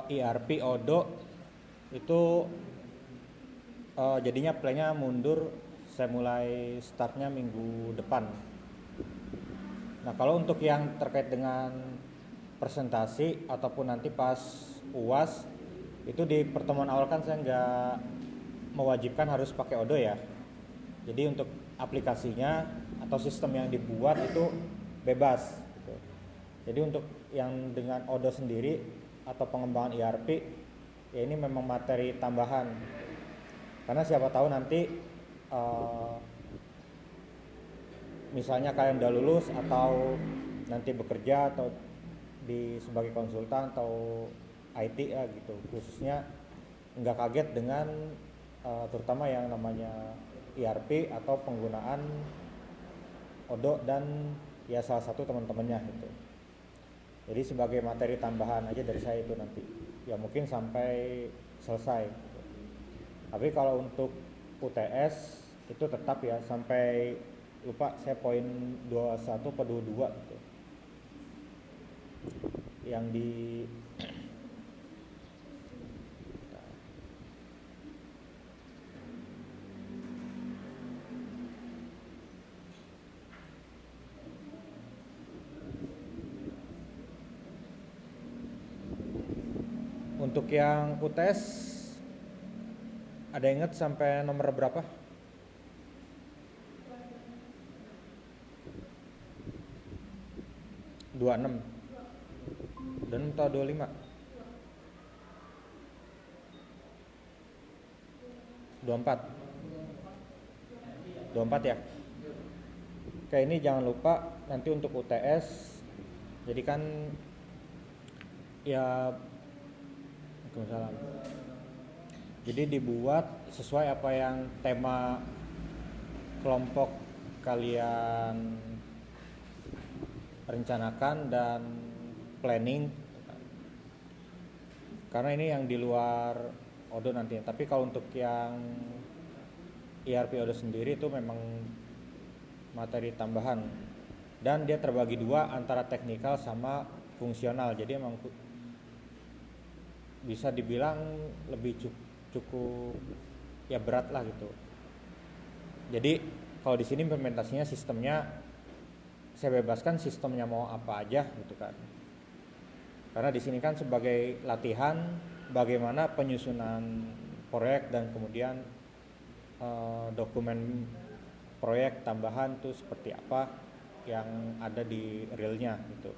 ERP Odoo itu jadinya plannya mundur. Saya mulai startnya minggu depan. Nah, kalau untuk yang terkait dengan presentasi ataupun nanti pas UAS, itu di pertemuan awal kan saya nggak mewajibkan harus pakai Odoo ya. Jadi untuk aplikasinya atau sistem yang dibuat itu bebas gitu. Jadi untuk yang dengan Odoo sendiri atau pengembangan ERP, ya ini memang materi tambahan. Karena siapa tahu nanti misalnya kalian udah lulus atau nanti bekerja atau sebagai konsultan atau IT ya gitu, khususnya nggak kaget dengan terutama yang namanya ERP atau penggunaan Odoo dan ya salah satu teman-temannya gitu. Jadi sebagai materi tambahan aja dari saya itu nanti ya mungkin sampai selesai gitu. Tapi kalau untuk UTS itu tetap ya sampai, lupa saya poin 21 atau 22 gitu. Yang di untuk yang UTS ada ingat sampai nomor berapa? 26 dan atau 25? 24 24 ya. Oke, ini jangan lupa nanti untuk UTS, jadi kan ya Waalaikumsalam. Jadi dibuat sesuai apa yang tema kelompok kalian rencanakan dan planning. Karena ini yang di luar Odoo nanti. Tapi kalau untuk yang ERP Odoo sendiri itu memang materi tambahan. Dan dia terbagi dua antara teknikal sama fungsional. Jadi emang bisa dibilang lebih cukup ya berat lah gitu. Jadi kalau di sini implementasinya sistemnya saya bebaskan sistemnya mau apa aja gitu kan. Karena di sini kan sebagai latihan bagaimana penyusunan proyek dan kemudian dokumen proyek tambahan tuh seperti apa yang ada di realnya gitu.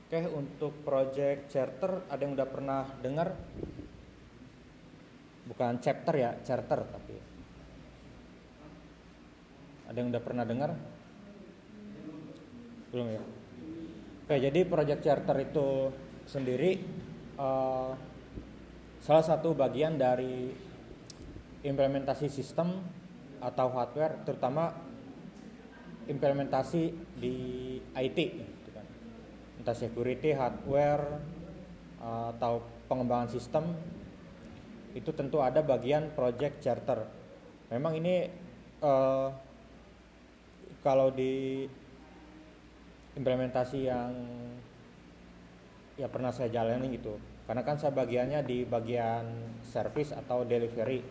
Oke, untuk project charter ada yang udah pernah dengar? Bukan chapter ya, charter tapi. Ada yang udah pernah dengar? Belum ya? Oke, jadi project charter itu sendiri salah satu bagian dari implementasi sistem atau hardware, terutama implementasi di IT. Entah security, hardware, atau pengembangan sistem, itu tentu ada bagian project charter. Memang ini kalau di implementasi yang ya pernah saya jalani gitu, karena kan saya bagiannya di bagian service atau delivery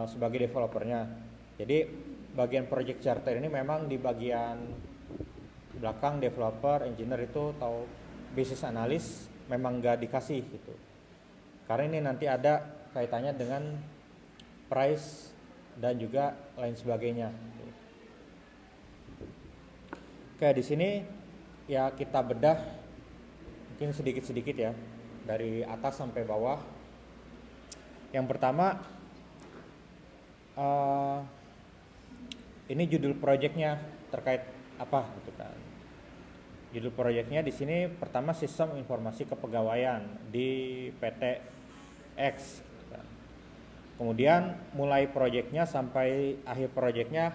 sebagai developernya. Jadi bagian project charter ini memang di bagian belakang developer, engineer itu atau business analyst memang nggak dikasih gitu. Karena ini nanti ada kaitannya dengan price dan juga lain sebagainya. Oke, di sini ya kita bedah mungkin sedikit-sedikit ya dari atas sampai bawah. Yang pertama ini judul projectnya terkait apa gitu kan. Judul proyeknya di sini pertama sistem informasi kepegawaian di PT X. Kemudian mulai proyeknya sampai akhir proyeknya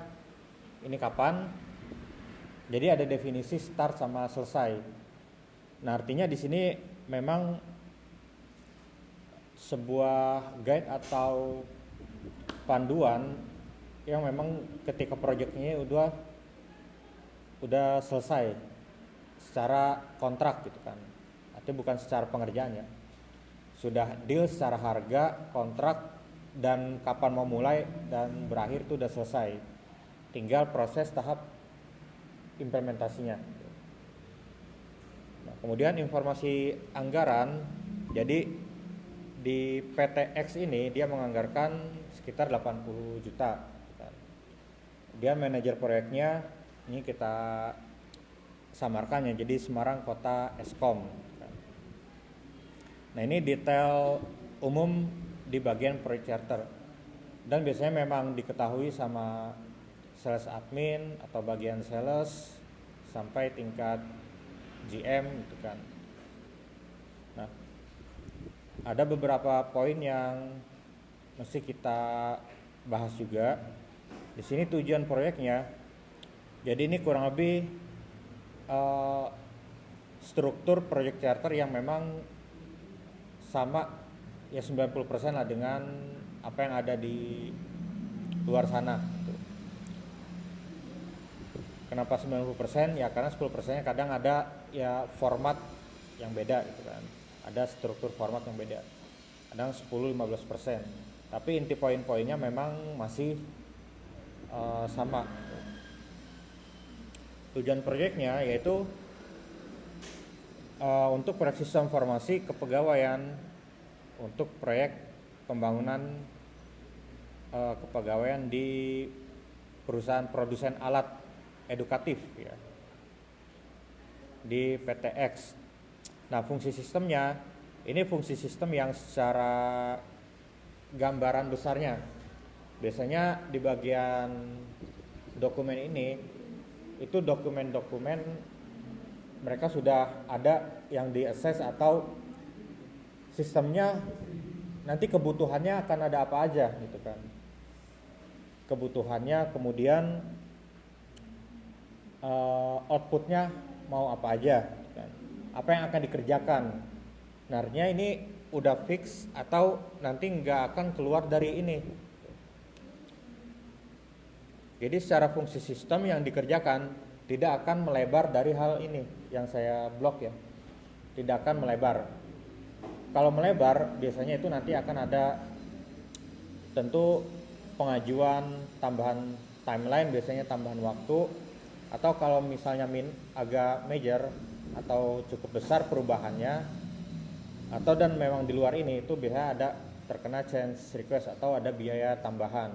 ini kapan? Jadi ada definisi start sama selesai. Nah, artinya di sini memang sebuah guide atau panduan yang memang ketika proyeknya udah selesai secara kontrak gitu kan, artinya bukan secara pengerjaan ya, sudah deal secara harga, kontrak, dan kapan mau mulai dan berakhir itu udah selesai, tinggal proses tahap implementasinya. Nah, kemudian informasi anggaran, jadi di PTX ini dia menganggarkan sekitar 80 juta. Dia manajer proyeknya, ini kita samarkan ya, jadi Semarang Kota Eskom. Nah, ini detail umum di bagian proyek charter, dan biasanya memang diketahui sama sales admin atau bagian sales sampai tingkat GM gitu kan. Nah, ada beberapa poin yang mesti kita bahas juga. Di sini tujuan proyeknya, jadi ini kurang lebih struktur proyek charter yang memang sama ya 90% lah dengan apa yang ada di luar sana gitu. Kenapa 90%? Ya karena 10%-nya kadang ada ya format yang beda gitu kan. Ada struktur format yang beda. Kadang 10-15%. Tapi inti poin-poinnya memang masih sama. Tujuan proyeknya yaitu untuk proyek sistem informasi kepegawaian untuk proyek pembangunan kepegawaian di perusahaan produsen alat edukatif ya, di PTX. Nah, fungsi sistemnya ini fungsi sistem yang secara gambaran besarnya biasanya di bagian dokumen ini itu dokumen-dokumen mereka sudah ada yang di-assess atau sistemnya nanti kebutuhannya akan ada apa aja gitu kan. Kebutuhannya, kemudian outputnya mau apa aja gitu kan. Apa yang akan dikerjakan. Nah, artinya ini udah fix atau nanti nggak akan keluar dari ini. Jadi secara fungsi sistem yang dikerjakan tidak akan melebar dari hal ini yang saya blok ya. Tidak akan melebar. Kalau melebar biasanya itu nanti akan ada tentu pengajuan tambahan timeline, biasanya tambahan waktu, atau kalau misalnya agak major atau cukup besar perubahannya, atau dan memang di luar ini itu biasanya ada terkena change request atau ada biaya tambahan.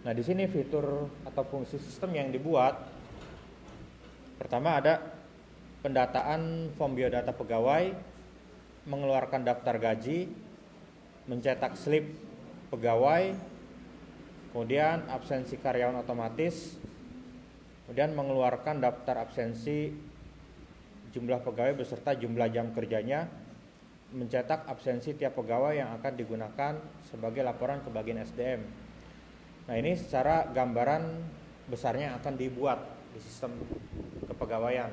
Nah, di sini fitur atau fungsi sistem yang dibuat, pertama ada pendataan form biodata pegawai, mengeluarkan daftar gaji, mencetak slip pegawai, kemudian absensi karyawan otomatis, kemudian mengeluarkan daftar absensi jumlah pegawai beserta jumlah jam kerjanya, mencetak absensi tiap pegawai yang akan digunakan sebagai laporan ke bagian SDM. Nah, ini secara gambaran besarnya akan dibuat di sistem kepegawaian.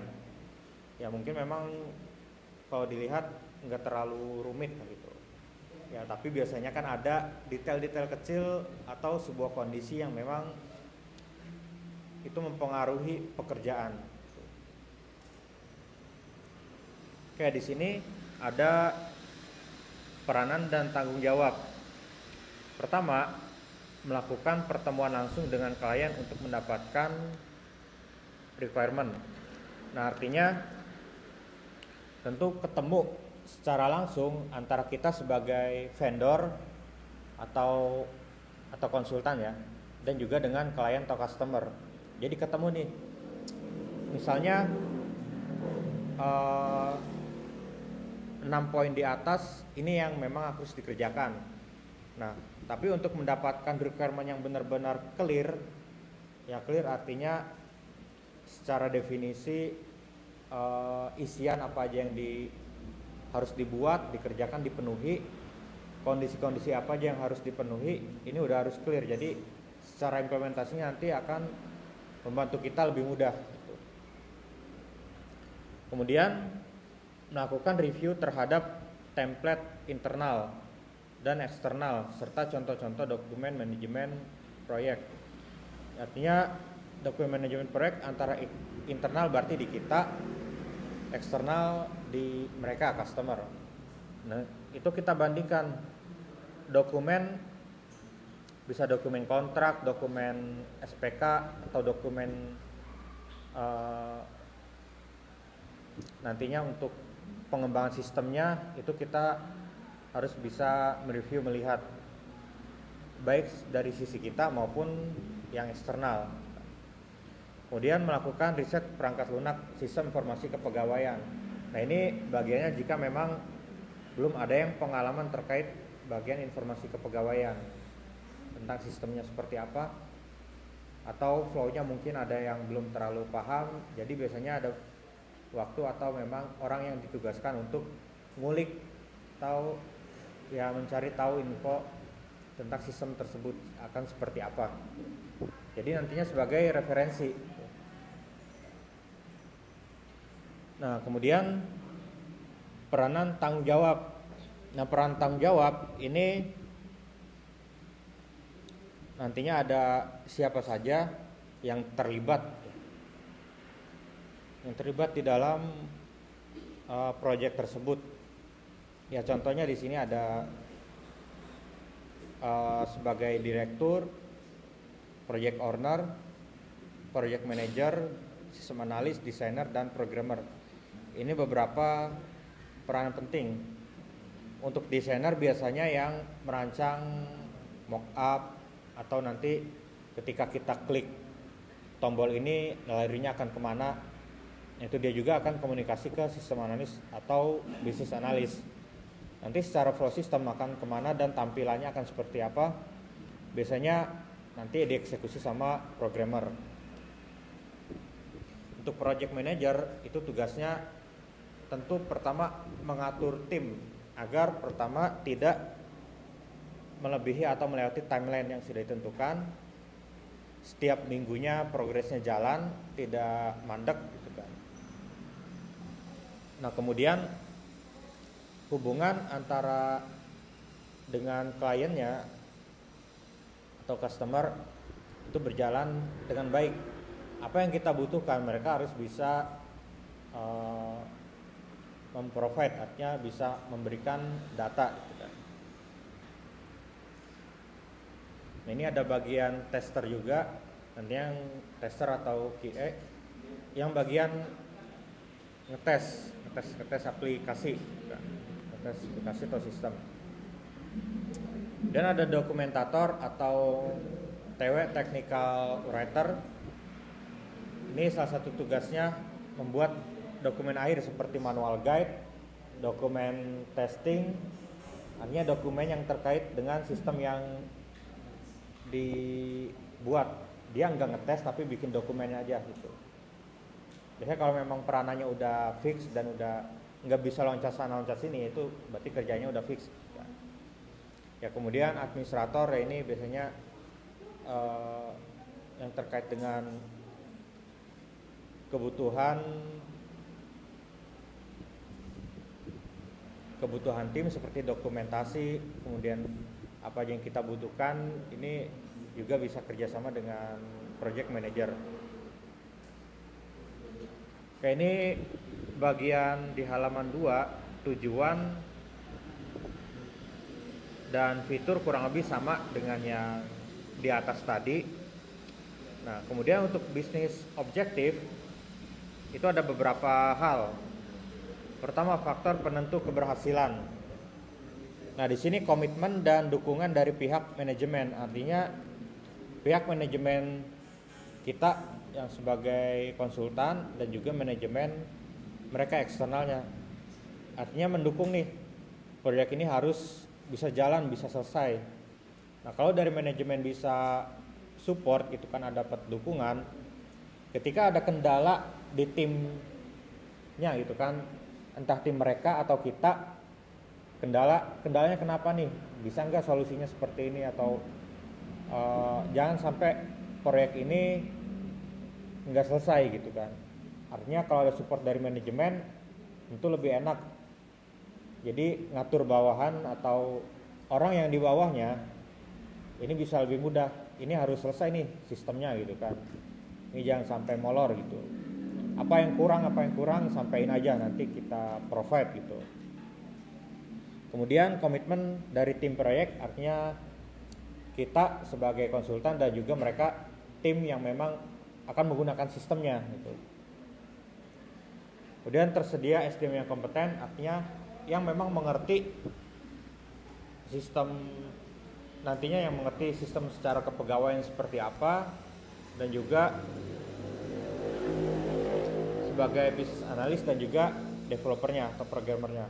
Ya mungkin memang kalau dilihat nggak terlalu rumit gitu. Ya tapi biasanya kan ada detail-detail kecil atau sebuah kondisi yang memang itu mempengaruhi pekerjaan. Kayak di sini ada peranan dan tanggung jawab. Pertama, melakukan pertemuan langsung dengan klien untuk mendapatkan requirement. Nah, artinya tentu ketemu secara langsung antara kita sebagai vendor atau konsultan ya, dan juga dengan klien atau customer. Jadi ketemu nih, misalnya 6 poin di atas ini yang memang harus dikerjakan. Nah, tapi untuk mendapatkan requirement yang benar-benar clear, ya clear artinya secara definisi isian apa aja yang harus dibuat, dikerjakan, dipenuhi, kondisi-kondisi apa aja yang harus dipenuhi, ini udah harus clear. Jadi secara implementasinya nanti akan membantu kita lebih mudah gitu. Kemudian melakukan review terhadap template internal dan eksternal serta contoh-contoh dokumen manajemen proyek. Artinya dokumen manajemen proyek antara internal berarti di kita, eksternal di mereka customer. Nah, itu kita bandingkan dokumen, bisa dokumen kontrak, dokumen SPK atau dokumen nantinya untuk pengembangan sistemnya, itu kita harus bisa mereview, melihat baik dari sisi kita maupun yang eksternal. Kemudian melakukan riset perangkat lunak sistem informasi kepegawaian. Nah, ini bagiannya jika memang belum ada yang pengalaman terkait bagian informasi kepegawaian tentang sistemnya seperti apa, atau flow-nya mungkin ada yang belum terlalu paham. Jadi biasanya ada waktu atau memang orang yang ditugaskan untuk ngulik atau ya mencari tahu info tentang sistem tersebut akan seperti apa. Jadi nantinya sebagai referensi. Nah, kemudian peranan tanggung jawab. Nah, peran tanggung jawab ini nantinya ada siapa saja yang terlibat di dalam proyek tersebut. Ya, contohnya di sini ada sebagai direktur, project owner, project manager, sistem analis, desainer, dan programmer. Ini beberapa peran penting. Untuk desainer biasanya yang merancang mockup, atau nanti ketika kita klik tombol ini larinya akan kemana, itu dia juga akan komunikasi ke sistem analis atau bisnis analis. Nanti secara flow system akan kemana dan tampilannya akan seperti apa, biasanya nanti dieksekusi sama programmer. Untuk project manager itu tugasnya tentu pertama mengatur tim agar pertama tidak melebihi atau melewati timeline yang sudah ditentukan. Setiap minggunya progresnya jalan, tidak mandek gitu kan. Nah, kemudian hubungan antara dengan kliennya atau customer itu berjalan dengan baik. Apa yang kita butuhkan mereka harus bisa memprovide, artinya bisa memberikan data gitu kan. Nah, ini ada bagian tester juga, nanti yang tester atau QA yang bagian ngetes aplikasi gitu kan. Aplikasi atau sistem. Dan ada dokumentator atau TW, technical writer. Ini salah satu tugasnya membuat dokumen akhir seperti manual guide, dokumen testing, artinya dokumen yang terkait dengan sistem yang dibuat. Dia nggak ngetes tapi bikin dokumennya aja gitu. Biasanya kalau memang peranannya udah fix dan udah nggak bisa loncat sana loncat sini, itu berarti kerjanya udah fix ya. Kemudian administrator ya, ini biasanya yang terkait dengan kebutuhan tim seperti dokumentasi, kemudian apa yang kita butuhkan, ini juga bisa kerjasama dengan project manager. Oke, ini bagian di halaman 2, tujuan dan fitur kurang lebih sama dengan yang di atas tadi. Nah, kemudian untuk bisnis objektif itu ada beberapa hal. Pertama, faktor penentu keberhasilan. Nah, di sini komitmen dan dukungan dari pihak manajemen, artinya pihak manajemen kita yang sebagai konsultan dan juga manajemen mereka eksternalnya, artinya mendukung nih proyek ini harus bisa jalan, bisa selesai. Nah, kalau dari manajemen bisa support itu kan ada dapat dukungan. Ketika ada kendala di timnya gitu kan, entah tim mereka atau kita, kendalanya kenapa nih, bisa nggak solusinya seperti ini, atau jangan sampai proyek ini nggak selesai gitu kan. Artinya kalau ada support dari manajemen itu lebih enak Jadi ngatur bawahan atau orang yang di bawahnya ini bisa lebih mudah. Ini harus selesai nih sistemnya gitu kan. Ini jangan sampai molor gitu. Apa yang kurang sampaikan aja, nanti kita provide gitu. Kemudian komitmen dari tim proyek, artinya kita sebagai konsultan dan juga mereka tim yang memang akan menggunakan sistemnya gitu. Kemudian tersedia SDM yang kompeten, artinya yang memang mengerti sistem, nantinya yang mengerti sistem secara kepegawaian seperti apa, dan juga sebagai business analyst dan juga developernya atau programmernya.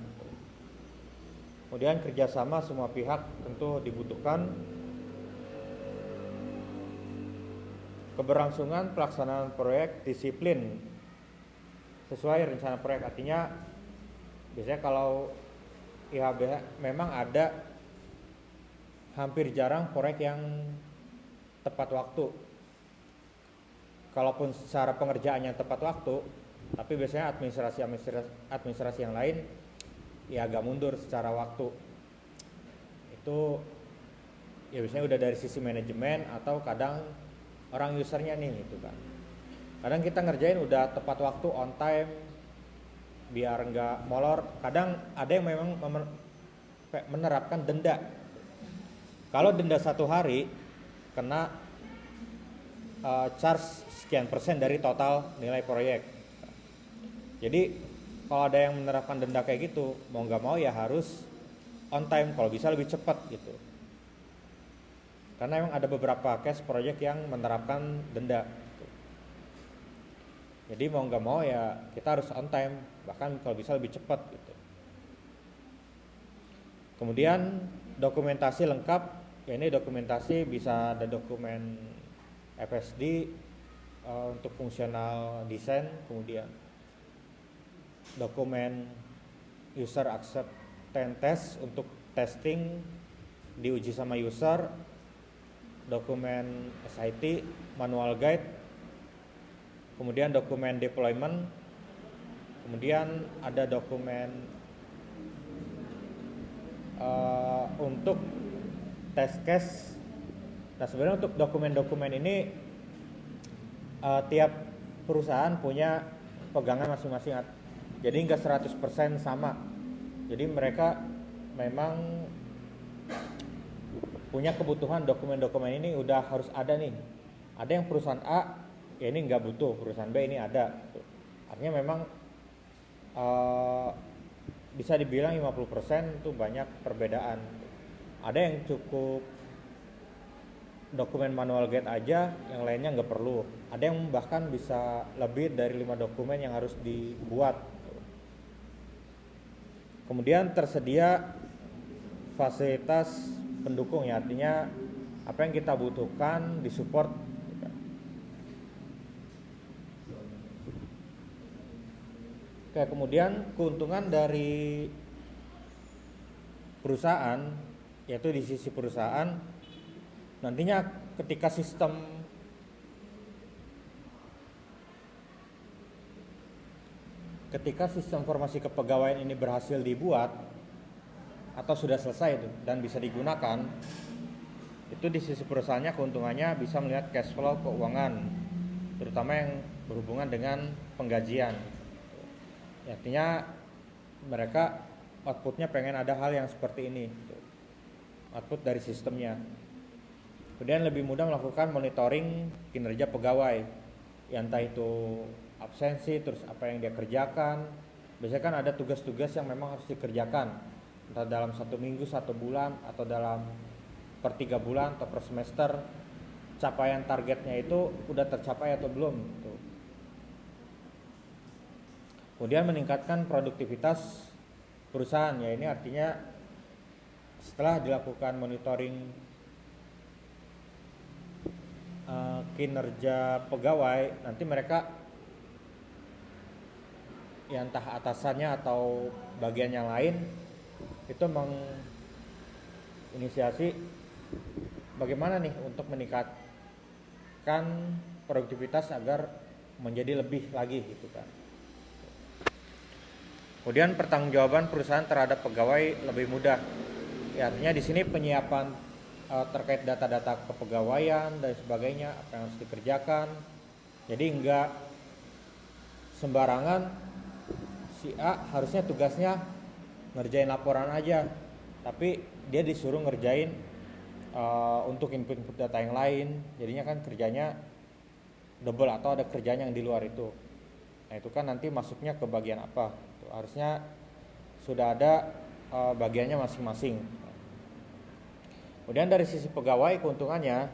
Kemudian kerjasama semua pihak tentu dibutuhkan. Keberlangsungan pelaksanaan proyek, disiplin sesuai rencana proyek, artinya biasanya kalau IHB memang ada hampir jarang proyek yang tepat waktu. Kalaupun secara pengerjaannya tepat waktu, tapi biasanya administrasi yang lain ya agak mundur secara waktu. Itu ya biasanya udah dari sisi manajemen atau kadang orang usernya nih gitu kan. Kadang kita ngerjain udah tepat waktu, on time, biar nggak molor. Kadang ada yang memang menerapkan denda. Kalau denda 1 hari kena charge sekian persen dari total nilai proyek. Jadi kalau ada yang menerapkan denda kayak gitu, mau nggak mau ya harus on time, kalau bisa lebih cepat gitu. Karena memang ada beberapa case proyek yang menerapkan denda. Jadi mau nggak mau ya kita harus on time, bahkan kalau bisa lebih cepat gitu. Kemudian dokumentasi lengkap, ya ini dokumentasi bisa ada dokumen FSD untuk fungsional desain, kemudian dokumen user acceptance test untuk testing diuji sama user, dokumen SIT, manual guide, kemudian dokumen deployment, kemudian ada dokumen untuk test case. Nah sebenarnya untuk dokumen-dokumen ini tiap perusahaan punya pegangan masing-masing, jadi nggak 100% sama. Jadi mereka memang punya kebutuhan dokumen-dokumen ini udah harus ada nih. Ada yang perusahaan A ya ini nggak butuh, perusahaan B ini ada. Artinya memang bisa dibilang 50% itu banyak perbedaan. Ada yang cukup dokumen manual guide aja, yang lainnya nggak perlu. Ada yang bahkan bisa lebih dari 5 dokumen yang harus dibuat. Kemudian tersedia fasilitas pendukung, ya artinya apa yang kita butuhkan disupport. Oke, kemudian keuntungan dari perusahaan, yaitu di sisi perusahaan nantinya ketika sistem informasi kepegawaian ini berhasil dibuat atau sudah selesai itu dan bisa digunakan, itu di sisi perusahaannya keuntungannya bisa melihat cash flow keuangan, terutama yang berhubungan dengan penggajian. Artinya mereka outputnya pengen ada hal yang seperti ini, output dari sistemnya. Kemudian lebih mudah melakukan monitoring kinerja pegawai, ya entah itu absensi, terus apa yang dia kerjakan. Biasanya kan ada tugas-tugas yang memang harus dikerjakan, entah dalam 1 minggu, 1 bulan, atau dalam per 3 bulan atau per semester. Capaian targetnya itu udah tercapai atau belum gitu. Kemudian meningkatkan produktivitas perusahaan, ya ini artinya setelah dilakukan monitoring kinerja pegawai, nanti mereka ya entah atasannya atau bagian yang lain itu menginisiasi bagaimana nih untuk meningkatkan produktivitas agar menjadi lebih lagi gitu kan. Kemudian pertanggungjawaban perusahaan terhadap pegawai lebih mudah. Ya, artinya di sini penyiapan terkait data-data kepegawaian dan sebagainya, apa yang harus dikerjakan. Jadi enggak sembarangan si A harusnya tugasnya ngerjain laporan aja, tapi dia disuruh ngerjain untuk input data yang lain. Jadinya kan kerjanya double atau ada kerjaan yang di luar itu. Nah itu kan nanti masuknya ke bagian apa? Harusnya sudah ada bagiannya masing-masing. Kemudian dari sisi pegawai keuntungannya,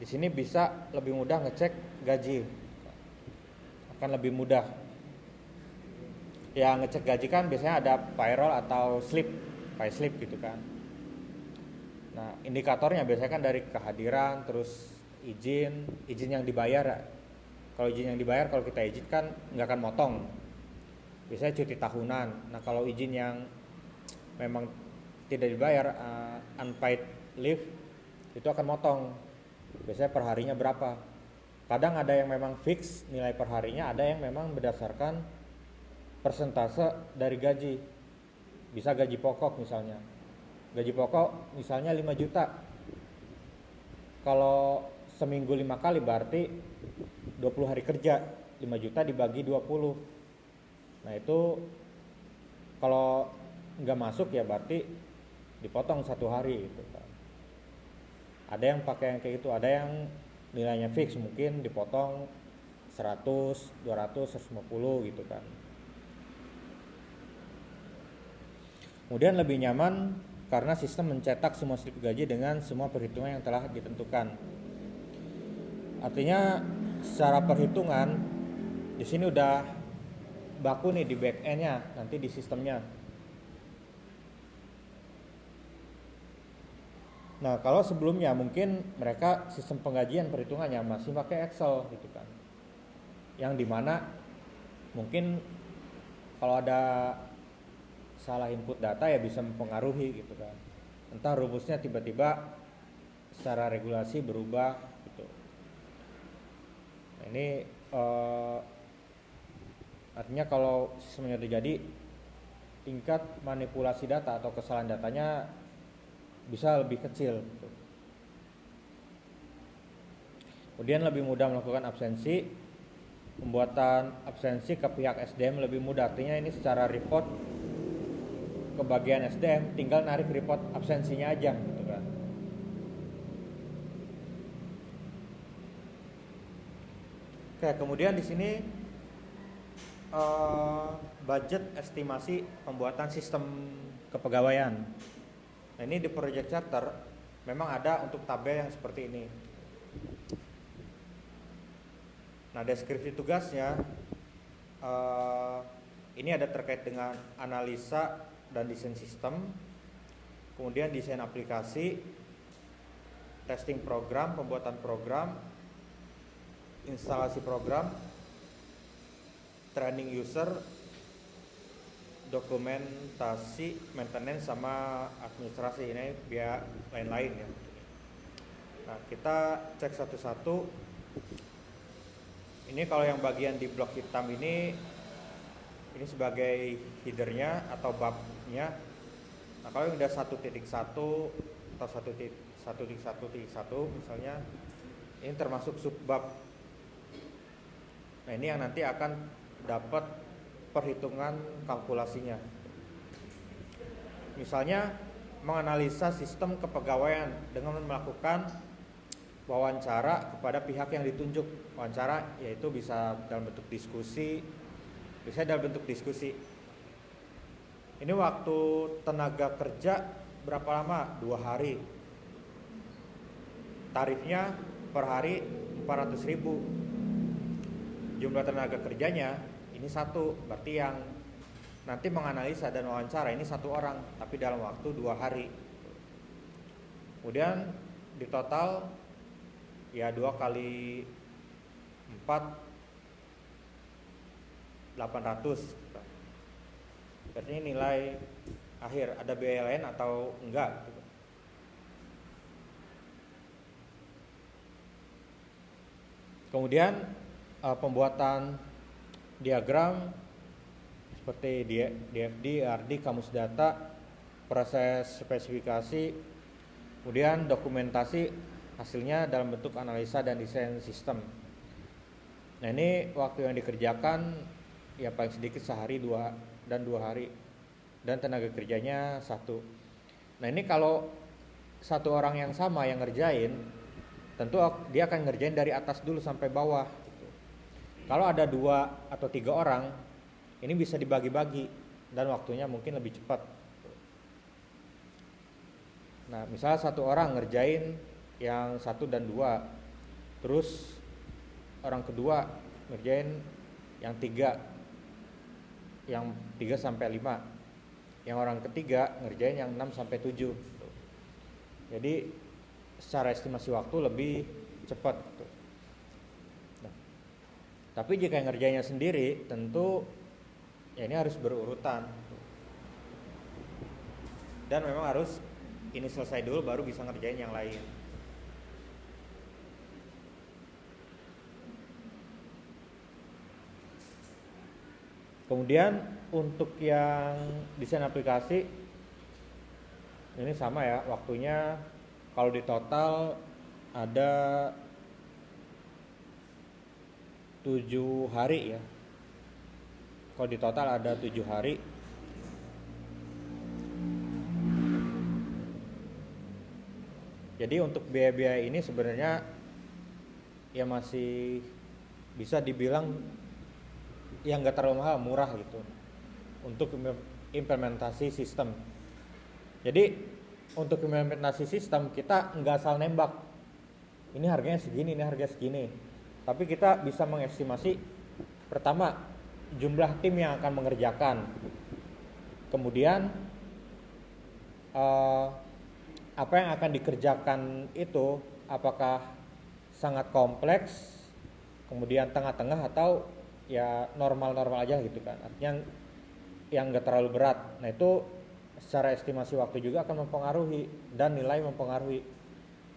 di sini bisa lebih mudah ngecek gaji, akan lebih mudah. Ya ngecek gaji kan biasanya ada payroll atau pay slip gitu kan. Nah indikatornya biasanya kan dari kehadiran, terus izin yang dibayar. Kalau izin yang dibayar, kalau kita izin kan nggak akan motong. Biasanya cuti tahunan. Nah kalau izin yang memang tidak dibayar, unpaid leave, itu akan motong. Biasanya per harinya berapa. Kadang ada yang memang fix nilai per harinya, ada yang memang berdasarkan persentase dari gaji. Bisa gaji pokok misalnya. Gaji pokok misalnya 5 juta. Kalau seminggu 5 kali berarti 20 hari kerja, 5 juta dibagi 20. Nah itu kalau nggak masuk ya berarti dipotong 1 hari gitu kan. Ada yang pakai yang kayak gitu, ada yang nilainya fix, mungkin dipotong 100, 200, 150 gitu kan. Kemudian lebih nyaman karena sistem mencetak semua slip gaji dengan semua perhitungan yang telah ditentukan. Artinya secara perhitungan di sini udah baku nih di back end-nya, nanti di sistemnya. Nah kalau sebelumnya mungkin mereka sistem penggajian perhitungannya masih pakai Excel gitu kan, yang dimana mungkin kalau ada salah input data ya bisa mempengaruhi gitu kan, entah rumusnya tiba-tiba secara regulasi berubah gitu. Nah ini artinya kalau sistemnya terjadi, tingkat manipulasi data atau kesalahan datanya bisa lebih kecil gitu. Kemudian lebih mudah melakukan absensi. Pembuatan absensi ke pihak SDM lebih mudah, artinya ini secara report ke bagian SDM tinggal narik report absensinya aja gitu kan. Oke, kemudian di sini budget estimasi pembuatan sistem kepegawaian. Nah ini di project charter memang ada untuk tabel yang seperti ini. Nah deskripsi tugasnya ini ada terkait dengan analisa dan desain sistem, kemudian desain aplikasi, testing program, pembuatan program, instalasi program, training user, dokumentasi, maintenance, sama administrasi. Ini biar lain-lain ya. Nah kita cek satu-satu. Ini kalau yang bagian di blok hitam ini sebagai headernya atau babnya. Nah kalau yang udah 1.1 atau 1.1.1 misalnya, ini termasuk subbab. Nah ini yang nanti akan dapat perhitungan kalkulasinya. Misalnya menganalisa sistem kepegawaian dengan melakukan wawancara kepada pihak yang ditunjuk. Wawancara yaitu bisa dalam bentuk diskusi, Ini waktu tenaga kerja berapa lama? 2 hari. Tarifnya per hari 400.000. Jumlah tenaga kerjanya ini 1, berarti yang nanti menganalisa dan wawancara ini 1 orang, tapi dalam waktu 2 hari. Kemudian di total ya 2 kali 4 800. Berarti nilai akhir, ada biaya lain atau enggak gitu. Kemudian pembuatan diagram seperti DFD, RD, kamus data, proses spesifikasi, kemudian dokumentasi hasilnya dalam bentuk analisa dan desain sistem. Nah ini waktu yang dikerjakan ya paling sedikit sehari 2 hari dan tenaga kerjanya 1. Nah ini kalau satu orang yang sama yang ngerjain, tentu dia akan ngerjain dari atas dulu sampai bawah gitu. Kalau ada 2 atau 3 orang, ini bisa dibagi-bagi dan waktunya mungkin lebih cepat. Nah misalnya satu orang ngerjain yang 1 dan 2, terus orang kedua ngerjain yang 3 sampai 5, yang orang ketiga ngerjain yang 6 sampai 7. Jadi secara estimasi waktu lebih cepat gitu. Nah, tapi jika yang ngerjainnya sendiri, tentu ya ini harus berurutan dan memang harus ini selesai dulu baru bisa ngerjain yang lain. Kemudian untuk yang desain aplikasi ini sama ya, waktunya kalau di total ada 7 hari ya. Kalau di total ada 7 hari. Jadi untuk biaya-biaya ini sebenarnya ya masih bisa dibilang yang nggak terlalu mahal, murah gitu untuk implementasi sistem. Jadi untuk implementasi sistem kita nggak asal nembak ini harganya segini, ini harga segini, tapi kita bisa mengestimasi pertama jumlah tim yang akan mengerjakan, kemudian apa yang akan dikerjakan itu apakah sangat kompleks, kemudian tengah-tengah atau ya normal-normal aja gitu kan, artinya yang nggak terlalu berat. Nah itu secara estimasi waktu juga akan mempengaruhi dan nilai mempengaruhi.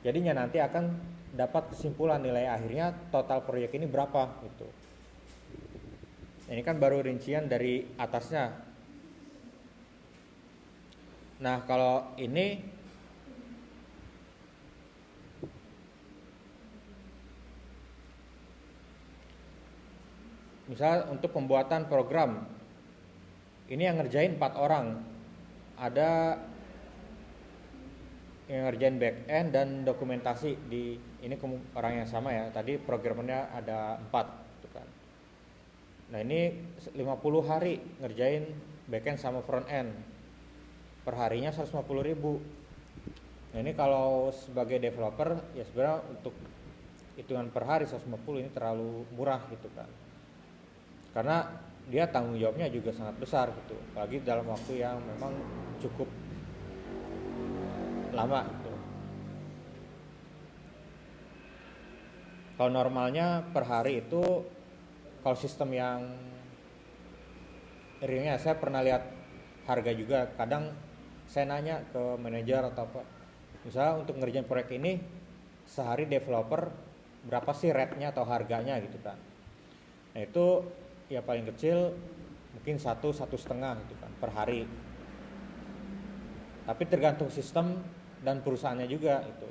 Jadinya nanti akan dapat kesimpulan nilai akhirnya total proyek ini berapa gitu. Ini kan baru rincian dari atasnya. Nah kalau ini misal untuk pembuatan program, ini yang ngerjain 4 orang, ada yang ngerjain back end dan dokumentasi di ini orang yang sama ya. Tadi programmernya ada 4 gitu kan. Nah ini 50 hari ngerjain back end sama front end, per harinya 150.000. Nah ini kalau sebagai developer ya sebenarnya untuk hitungan per hari 150 ini terlalu murah gitu kan, karena dia tanggung jawabnya juga sangat besar gitu, apalagi dalam waktu yang memang cukup lama gitu. Kalau normalnya per hari itu, kalau sistem yang realnya saya pernah lihat harga juga, kadang saya nanya ke manajer atau apa, misalnya untuk ngerjain proyek ini sehari developer berapa sih rate-nya atau harganya gitu kan. Nah itu ya paling kecil mungkin 1,5 gitu kan per hari. Tapi tergantung sistem dan perusahaannya juga itu.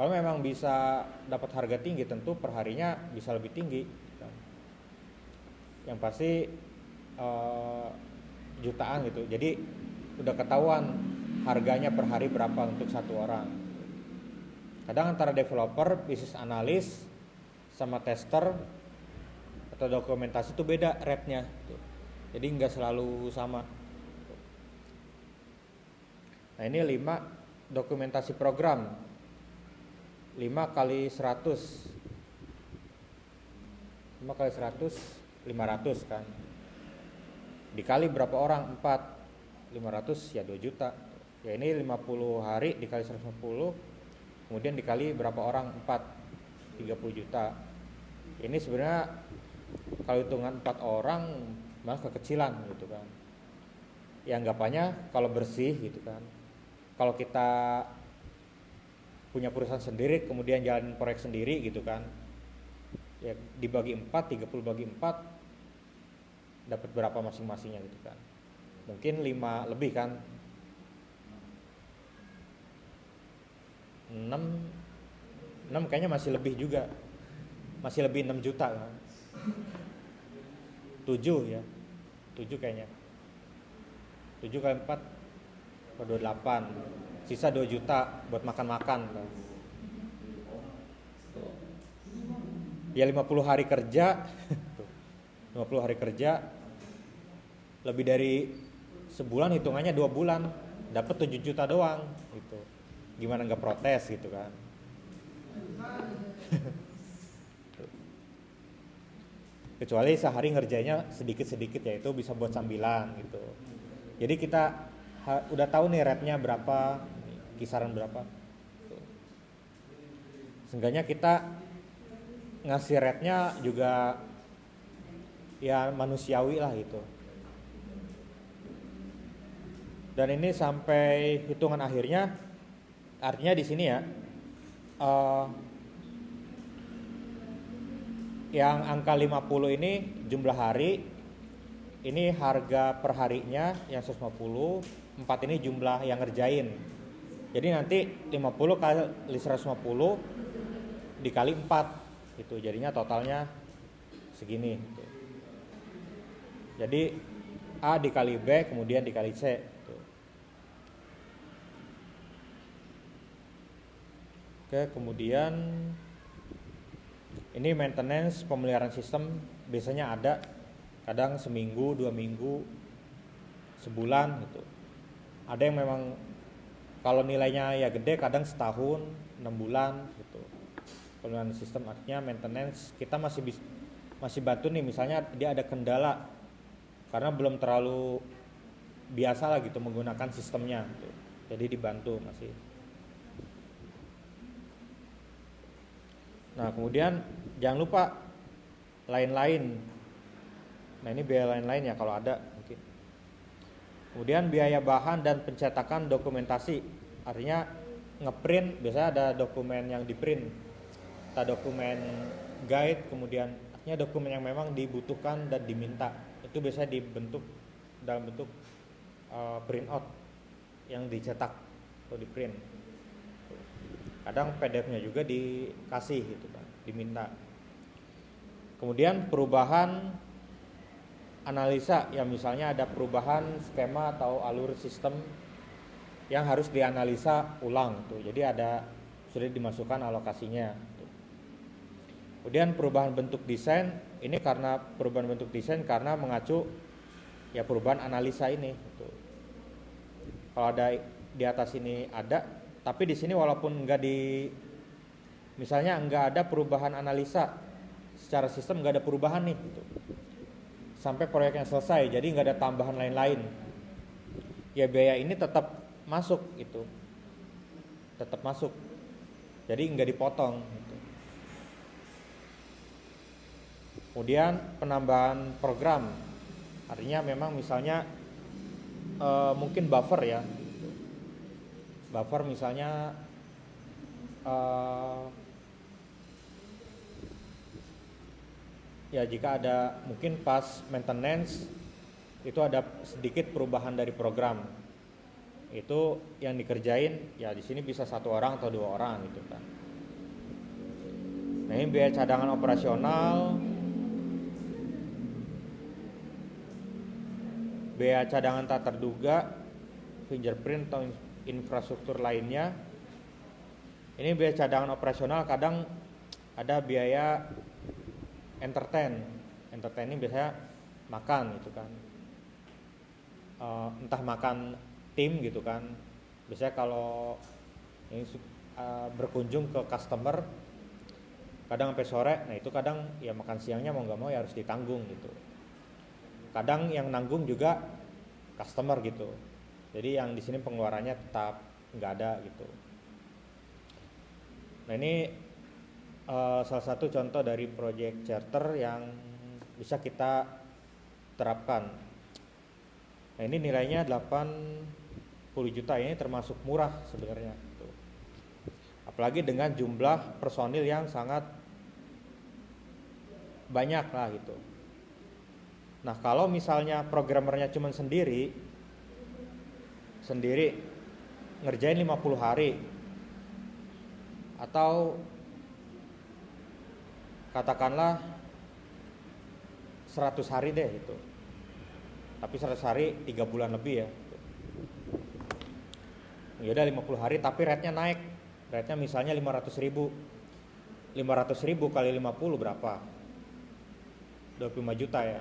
Kalau memang bisa dapat harga tinggi, tentu per harinya bisa lebih tinggi gitu kan. Yang pasti jutaan gitu. Jadi udah ketahuan harganya per hari berapa untuk satu orang. Kadang antara developer, business analis sama tester atau dokumentasi itu beda rate-nya gitu. Jadi nggak selalu sama. Nah ini 5 dokumentasi program, 5 kali 100 500 kan, dikali berapa orang, 4, 500 ya 2 juta ya. Ini 50 hari dikali 150, kemudian dikali berapa orang, 4, 30 juta. Ini sebenarnya kalau hitungan 4 orang malah kekecilan gitu kan ya, anggapannya kalau bersih gitu kan. Kalau kita punya perusahaan sendiri kemudian jalan proyek sendiri gitu kan ya, dibagi 4, 30 bagi 4 dapat berapa masing-masingnya gitu kan. Mungkin 5 lebih kan, 6 6 kayaknya masih lebih juga, masih lebih 6 juta kan. 7 ya, 7 kayaknya, 7 kali 4 28, sisa 2 juta buat makan-makan kan. Ya 50 hari kerja 50 hari kerja lebih dari sebulan, hitungannya 2 bulan dapat 7 juta doang gitu. Gimana nggak protes gitu kan. Kecuali sehari ngerjainnya sedikit-sedikit, ya itu bisa buat sambilan gitu. Jadi kita udah tahu nih rate-nya berapa, kisaran berapa. Seenggaknya kita ngasih rate-nya juga ya manusiawi lah gitu. Dan ini sampai hitungan akhirnya, artinya di sini ya, yang angka 50 ini jumlah hari, ini harga per harinya yang 150, 4 ini jumlah yang ngerjain. Jadi nanti 50 kali 150 dikali 4 gitu, jadinya totalnya segini gitu. Jadi A dikali B kemudian dikali C gitu. Oke, kemudian ini maintenance pemeliharaan sistem biasanya ada kadang seminggu, 2 minggu, sebulan gitu. Ada yang memang kalau nilainya ya gede kadang setahun, 6 bulan gitu. Pemeliharaan sistem artinya maintenance kita masih bantu nih, misalnya dia ada kendala karena belum terlalu biasa lah gitu menggunakan sistemnya gitu. Jadi dibantu masih. Nah kemudian jangan lupa lain-lain. Nah ini biaya lain-lain ya kalau ada mungkin. Kemudian biaya bahan dan pencetakan dokumentasi, artinya ngeprint, biasanya ada dokumen yang diprint, ada dokumen guide, kemudian artinya dokumen yang memang dibutuhkan dan diminta, itu biasanya dibentuk dalam bentuk print out yang dicetak atau di print. Kadang PDF-nya juga dikasih gitu kan, diminta. Kemudian perubahan analisa, ya misalnya ada perubahan skema atau alur sistem yang harus dianalisa ulang tuh. Jadi ada sudah dimasukkan alokasinya. Kemudian perubahan bentuk desain, ini karena perubahan bentuk desain karena mengacu ya perubahan analisa ini gitu. Kalau ada di atas ini ada, tapi di sini walaupun misalnya enggak ada perubahan analisa secara sistem, enggak ada perubahan nih gitu, sampai proyeknya selesai, jadi enggak ada tambahan lain-lain, ya biaya ini tetap masuk gitu, tetap masuk, jadi enggak dipotong gitu. Kemudian penambahan program, artinya memang misalnya mungkin buffer ya, buffer misalnya ya jika ada mungkin pas maintenance itu ada sedikit perubahan dari program, itu yang dikerjain ya di sini bisa 1 orang atau 2 orang gitu kan. Nah ini biaya cadangan operasional, biaya cadangan tak terduga, fingerprint atau infrastruktur lainnya. Ini biaya cadangan operasional, kadang ada biaya entertain ini biasanya makan gitu kan, entah makan tim gitu kan. Biasanya kalau ini berkunjung ke customer kadang sampai sore, nah itu kadang ya makan siangnya mau nggak mau ya harus ditanggung gitu. Kadang yang nanggung juga customer gitu. Jadi yang di sini pengeluarannya tetap nggak ada gitu. Nah ini salah satu contoh dari project charter yang bisa kita terapkan. Nah ini nilainya 80 juta, ini termasuk murah sebenarnya gitu. Apalagi dengan jumlah personil yang sangat banyak lah gitu. Nah kalau misalnya programmernya cuma sendiri ngerjain 50 hari atau katakanlah 100 hari deh itu, tapi 100 hari 3 bulan lebih ya. Ya udah 50 hari tapi rate-nya naik. Rate-nya misalnya 500.000. 500.000 kali 50 berapa? 25 juta ya.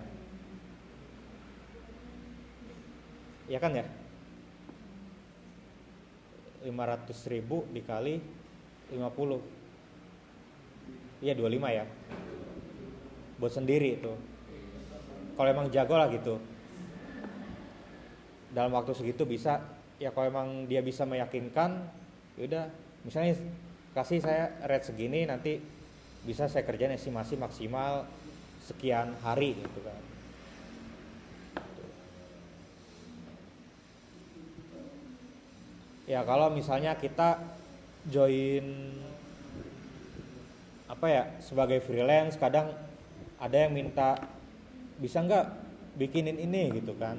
Iya kan ya? 500.000 dikali 50. Iya 25 ya. Buat sendiri itu. Kalau emang jago lah gitu. Dalam waktu segitu bisa, ya kalau emang dia bisa meyakinkan, ya udah, misalnya kasih saya rate segini, nanti bisa saya kerjain estimasi maksimal sekian hari gitu kan. Ya kalau misalnya kita join apa ya sebagai freelance, kadang ada yang minta bisa nggak bikinin ini gitu kan,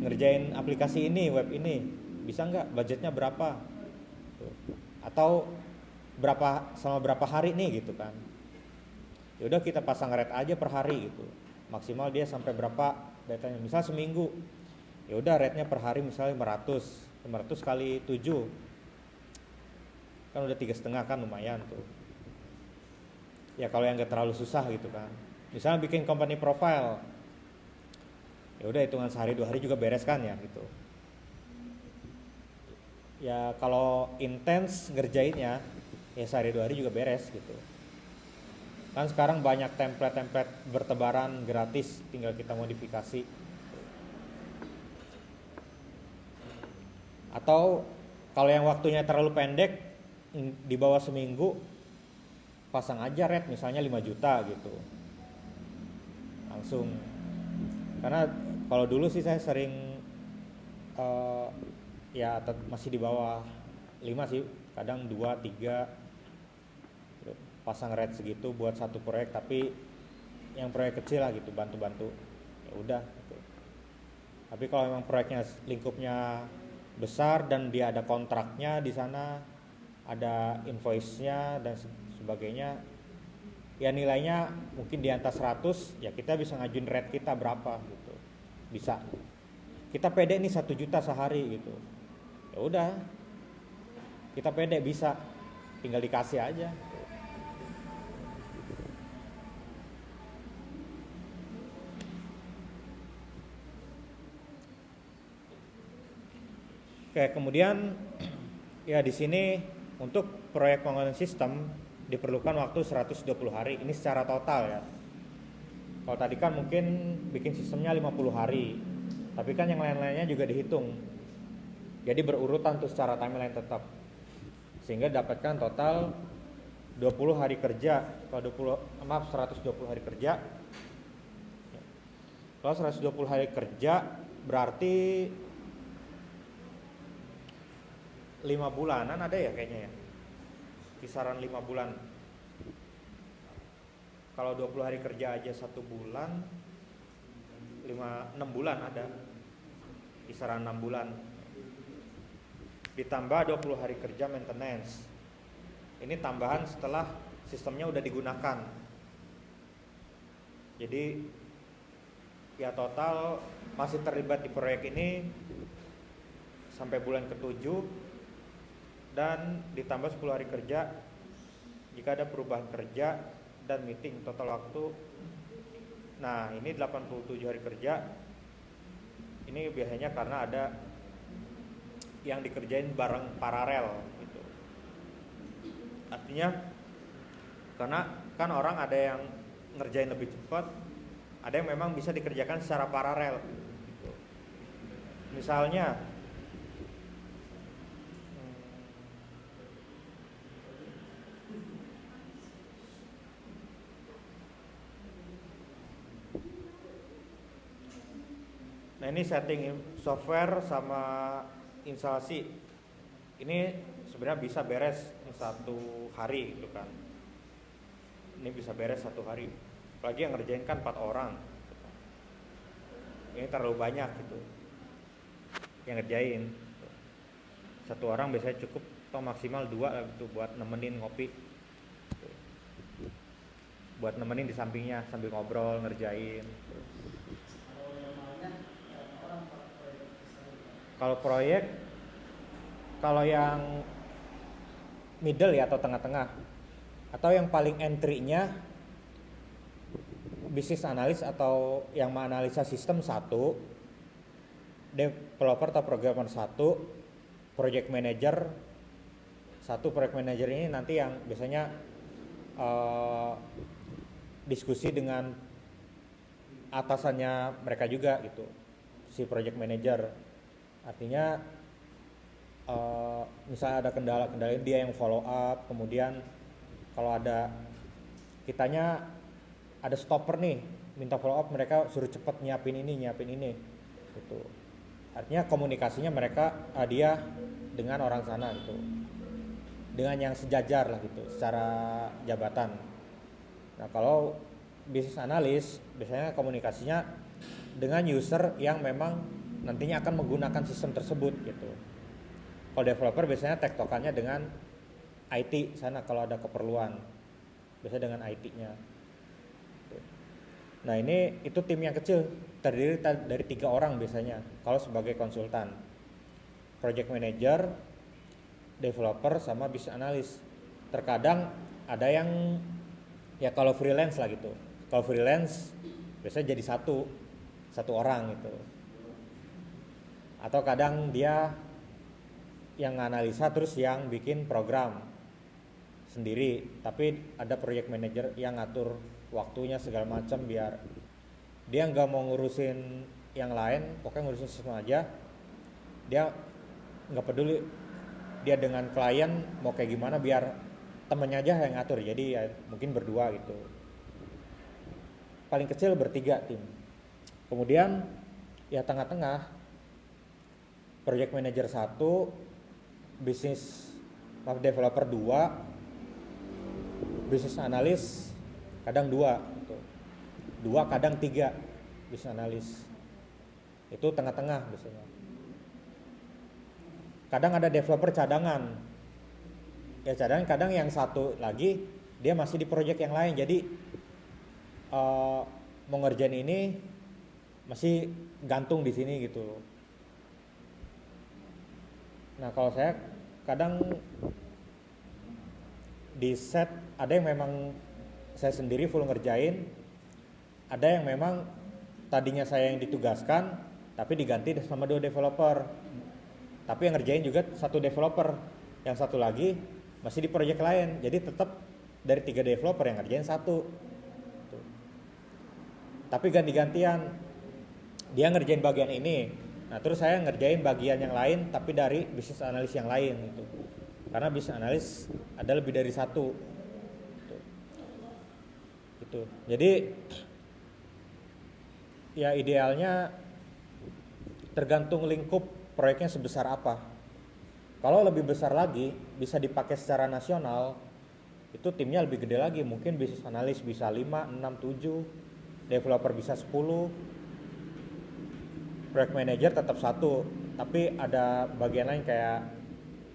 ngerjain aplikasi ini, web ini, bisa nggak, budgetnya berapa tuh. Atau selama berapa hari nih gitu kan. Ya udah kita pasang rate aja per hari gitu, maksimal dia sampai berapa datanya, misal seminggu, ya udah rate-nya per hari misalnya 500 kali 7 kan udah 3,5 kan, lumayan tuh ya kalau yang gak terlalu susah gitu kan. Misalnya bikin company profile, ya udah hitungan sehari 2 hari juga beres kan ya gitu. Ya kalau intens ngerjainnya ya sehari 2 hari juga beres gitu. Kan sekarang banyak template bertebaran gratis, tinggal kita modifikasi. Atau kalau yang waktunya terlalu pendek, di bawah seminggu, pasang aja rate misalnya 5 juta gitu langsung. Karena kalau dulu sih saya sering ya masih di bawah 5 sih, kadang 2, 3 pasang rate segitu buat satu proyek, tapi yang proyek kecil lah gitu, bantu-bantu ya udah gitu. Tapi kalau memang proyeknya lingkupnya besar dan dia ada kontraknya di sana, ada invoice-nya dan sebagainya, ya nilainya mungkin di atas 100, ya kita bisa ngajuin rate kita berapa gitu. Bisa. Kita pede nih 1 juta sehari gitu. Ya udah. Kita pede bisa. Tinggal dikasih aja. Oke, kemudian ya di sini untuk proyek pembangunan sistem diperlukan waktu 120 hari. Ini secara total ya. Kalau tadi kan mungkin bikin sistemnya 50 hari, tapi kan yang lain-lainnya juga dihitung. Jadi berurutan tuh secara timeline tetap. Sehingga dapatkan total 20 hari kerja. Kalau 120 hari kerja. Kalau 120 hari kerja berarti 5 bulanan ada ya kayaknya ya. Kisaran 5 bulan. Kalau 20 hari kerja aja 1 bulan, 6 bulan ada. Kisaran 6 bulan. Ditambah 20 hari kerja maintenance. Ini tambahan setelah sistemnya udah digunakan. Jadi ya total masih terlibat di proyek ini sampai bulan ke-7, dan ditambah 10 hari kerja jika ada perubahan kerja dan meeting, total waktu. Nah ini 87 hari kerja. Ini biasanya karena ada yang dikerjain bareng paralel gitu. Artinya karena kan orang ada yang ngerjain lebih cepat, ada yang memang bisa dikerjakan secara paralel gitu. Misalnya nah ini setting software sama instalasi. Ini sebenarnya bisa beres 1 hari gitu kan. Ini bisa beres 1 hari. Apalagi yang ngerjain kan 4 orang. ini terlalu banyak gitu yang ngerjain. Satu orang biasanya cukup atau maksimal 2 lah gitu buat nemenin ngopi, buat nemenin di sampingnya sambil ngobrol ngerjain. Kalau proyek, kalau yang middle ya atau tengah-tengah, atau yang paling entry-nya bisnis analis atau yang menganalisa sistem satu, developer atau programmer satu, project manager satu. Project manager ini nanti yang biasanya diskusi dengan atasannya mereka juga gitu, si project manager. Artinya misalnya ada kendala-kendala dia yang follow up, kemudian kalau ada kitanya ada stopper nih minta follow up, mereka suruh cepet nyiapin ini gitu. Artinya komunikasinya mereka dia dengan orang sana gitu, dengan yang sejajar lah gitu secara jabatan. Nah kalau business analis biasanya komunikasinya dengan user yang memang nantinya akan menggunakan sistem tersebut gitu. Kalau developer biasanya tektokannya dengan IT sana kalau ada keperluan, biasanya dengan IT-nya. Nah ini itu tim yang kecil, terdiri dari 3 orang biasanya kalau sebagai konsultan, project manager, developer, sama business analis. Terkadang ada yang ya kalau freelance lah gitu, kalau freelance biasanya jadi satu orang gitu, atau kadang dia yang analisa terus yang bikin program sendiri, tapi ada project manager yang ngatur waktunya segala macam biar dia nggak mau ngurusin yang lain, pokoknya ngurusin sistem aja. Dia nggak peduli dia dengan klien mau kayak gimana, biar temennya aja yang ngatur. Jadi ya mungkin berdua gitu, paling kecil bertiga tim. Kemudian ya tengah-tengah project manager 1, developer 2, business analis kadang 2 gitu. 2 kadang 3 business analis. Itu tengah-tengah biasanya. Kadang ada developer cadangan. Ya cadangan, kadang yang satu lagi dia masih di project yang lain. Jadi mau ngerjain ini masih gantung di sini gitu. Nah kalau saya kadang di set ada yang memang saya sendiri full ngerjain, ada yang memang tadinya saya yang ditugaskan tapi diganti sama 2 developer, tapi yang ngerjain juga 1 developer, yang satu lagi masih di project lain. Jadi tetap dari 3 developer yang ngerjain 1 tuh. Tapi ganti-gantian, dia ngerjain bagian ini, nah terus saya ngerjain bagian yang lain tapi dari bisnis analis yang lain gitu. Karena bisnis analis ada lebih dari 1 gitu. Jadi ya idealnya tergantung lingkup proyeknya sebesar apa. Kalau lebih besar lagi bisa dipakai secara nasional, itu timnya lebih gede lagi. Mungkin bisnis analis bisa 5, 6, 7, developer bisa 10, project manager tetap 1, tapi ada bagian lain kayak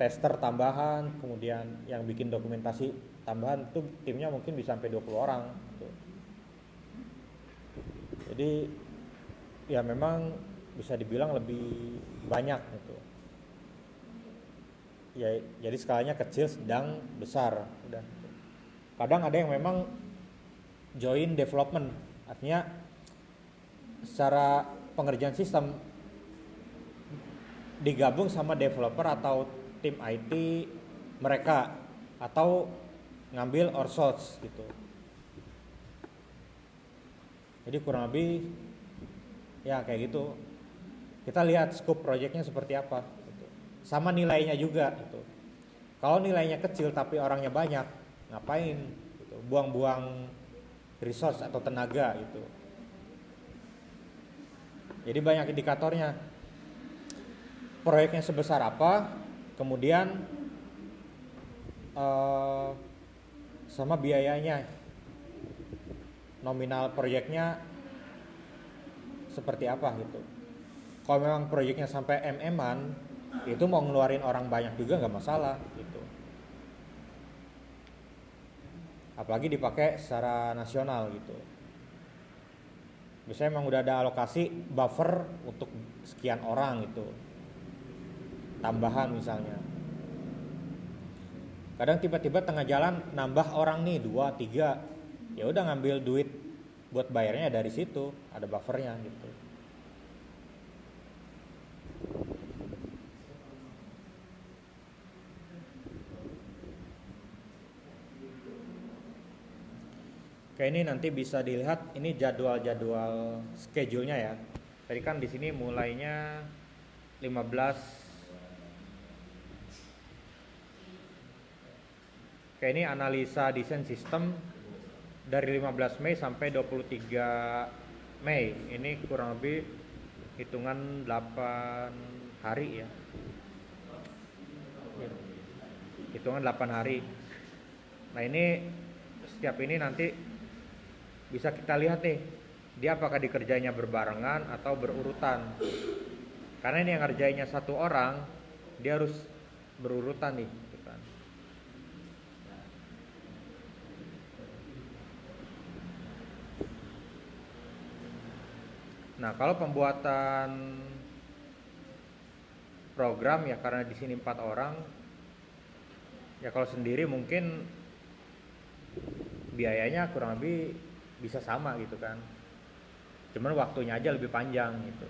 tester tambahan, kemudian yang bikin dokumentasi tambahan, itu timnya mungkin bisa sampai 20 orang gitu. Jadi ya memang bisa dibilang lebih banyak gitu. Ya jadi skalanya kecil, sedang, besar udah. Kadang ada yang memang join development, artinya secara pengerjaan sistem digabung sama developer atau tim IT mereka, atau ngambil outsource gitu. Jadi kurang lebih ya kayak gitu. Kita lihat scope projectnya seperti apa gitu. Sama nilainya juga gitu. Kalau nilainya kecil tapi orangnya banyak, ngapain gitu, buang-buang resource atau tenaga gitu. Jadi banyak indikatornya, proyeknya sebesar apa, kemudian sama biayanya, nominal proyeknya seperti apa gitu. Kalau memang proyeknya sampai MM-an, itu mau ngeluarin orang banyak juga nggak masalah gitu. Apalagi dipakai secara nasional gitu. Biasanya emang udah ada alokasi buffer untuk sekian orang gitu. Tambahan misalnya. Kadang tiba-tiba tengah jalan nambah orang nih 2, 3. Ya udah ngambil duit buat bayarnya dari situ, ada buffernya gitu. Oke, ini nanti bisa dilihat ini jadwal-jadwal schedule-nya ya. Tadi kan di sini mulainya 15. Oke, ini analisa desain sistem dari 15 Mei sampai 23 Mei. Ini kurang lebih hitungan 8 hari ya. Hitungan 8 hari. Nah, ini setiap ini nanti bisa kita lihat nih, dia apakah dikerjainya berbarengan atau berurutan. Karena ini yang ngerjainnya satu orang, dia harus berurutan nih gitu kan. Nah, kalau pembuatan program ya, karena di sini 4 orang, ya kalau sendiri mungkin biayanya kurang lebih bisa sama gitu kan, cuman waktunya aja lebih panjang gitu.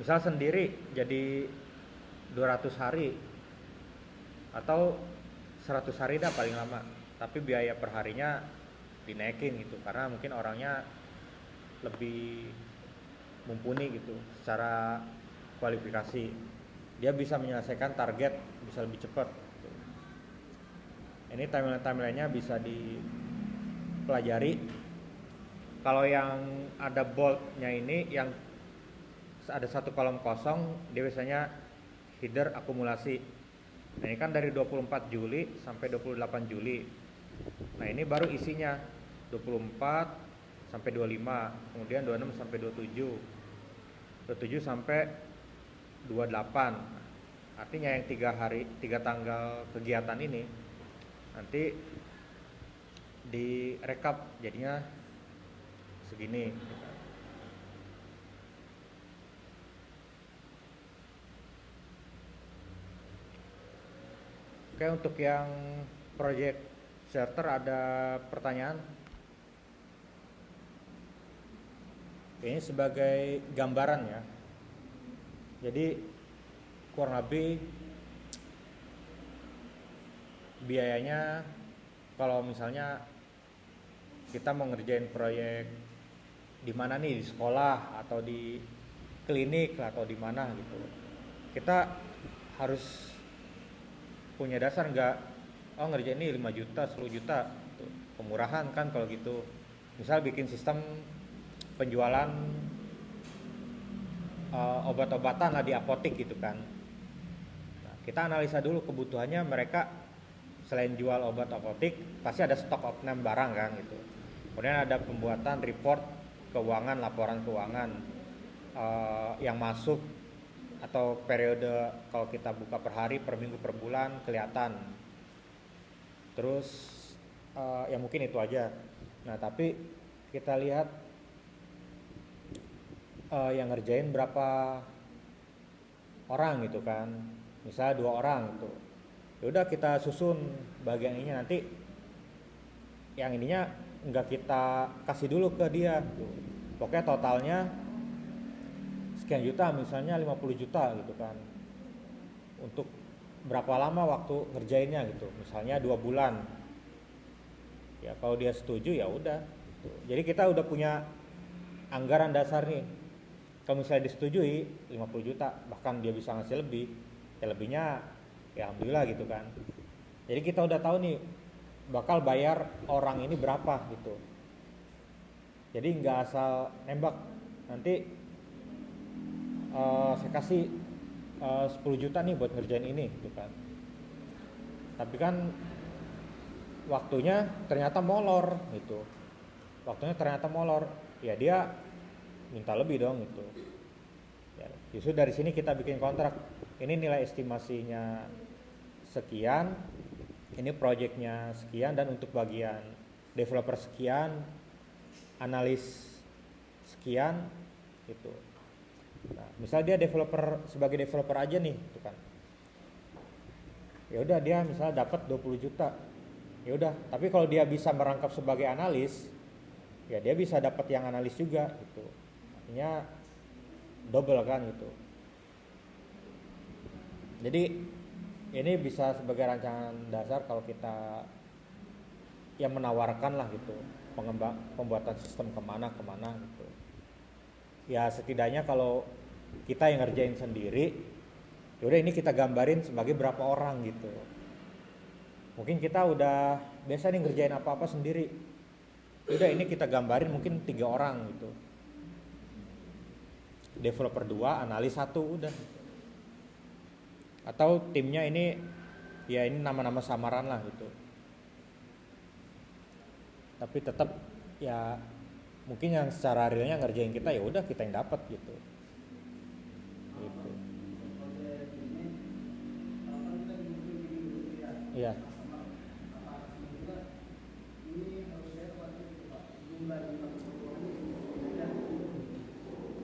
Misal sendiri jadi 200 hari atau 100 hari dah paling lama, tapi biaya per harinya dinaikin gitu karena mungkin orangnya lebih mumpuni gitu secara kualifikasi, dia bisa menyelesaikan target bisa lebih cepat gitu. Ini timeline-nya bisa dipelajari. Kalau yang ada boldnya ini, yang ada satu kolom kosong, dia biasanya header akumulasi. Nah, ini kan dari 24 Juli sampai 28 Juli. Nah, ini baru isinya 24 sampai 25, kemudian 26 sampai 27, 27 sampai 28. Artinya yang 3 tanggal kegiatan ini nanti direkap jadinya segini. Oke, untuk yang project charter ada pertanyaan? Ini sebagai gambaran ya. Jadi kurang lebih biayanya kalau misalnya kita mau ngerjain proyek di mana nih, di sekolah atau di klinik atau di mana gitu, kita harus punya dasar nggak, oh ngerjain ini 5 juta 10 juta gitu. Pemurahan kan kalau gitu. Misal bikin sistem penjualan obat-obatan lah di apotek gitu kan. Nah, kita analisa dulu kebutuhannya mereka, selain jual obat apotek pasti ada stok of name barang kan gitu. Kemudian ada pembuatan report keuangan, laporan keuangan yang masuk atau periode, kalau kita buka per hari, per minggu, per bulan kelihatan. Terus ya mungkin itu aja. Nah, tapi kita lihat yang ngerjain berapa orang gitu kan. Misalnya 2 orang gitu. Ya udah kita susun bagian ini, nanti yang ininya nggak kita kasih dulu ke dia gitu. Pokoknya totalnya sekian juta, misalnya 50 juta gitu kan, untuk berapa lama waktu ngerjainnya gitu, misalnya 2 bulan ya. Kalau dia setuju ya udah gitu. Jadi kita udah punya anggaran dasar nih, kalau misalnya disetujui 50 juta, bahkan dia bisa ngasih lebih, ya lebihnya ya alhamdulillah gitu kan. Jadi kita udah tahu nih bakal bayar orang ini berapa gitu. Jadi nggak asal nembak, nanti saya kasih 10 juta nih buat ngerjain ini gitu kan. Tapi kan waktunya ternyata molor gitu. Waktunya ternyata molor. Ya dia minta lebih dong gitu. Ya, justru dari sini kita bikin kontrak. Ini nilai estimasinya sekian, ini proyeknya sekian, dan untuk bagian developer sekian, analis sekian gitu. Nah, misal dia sebagai developer aja nih, gitu kan. Ya udah dia misalnya dapat 20 juta. Ya udah, tapi kalau dia bisa merangkap sebagai analis, ya dia bisa dapat yang analis juga gitu. Artinya double kan gitu. Jadi ini bisa sebagai rancangan dasar kalau kita yang menawarkan lah gitu, pembuatan sistem kemana gitu. Ya setidaknya kalau kita yang ngerjain sendiri, yaudah ini kita gambarin sebagai berapa orang gitu. Mungkin kita udah biasa nih ngerjain apa-apa sendiri, udah ini kita gambarin mungkin 3 orang gitu, developer 2, analis 1 udah. Atau timnya ini ya ini nama-nama samaran lah gitu, tapi tetap ya mungkin yang secara realnya ngerjain kita ya udah kita yang dapat gitu. Iya.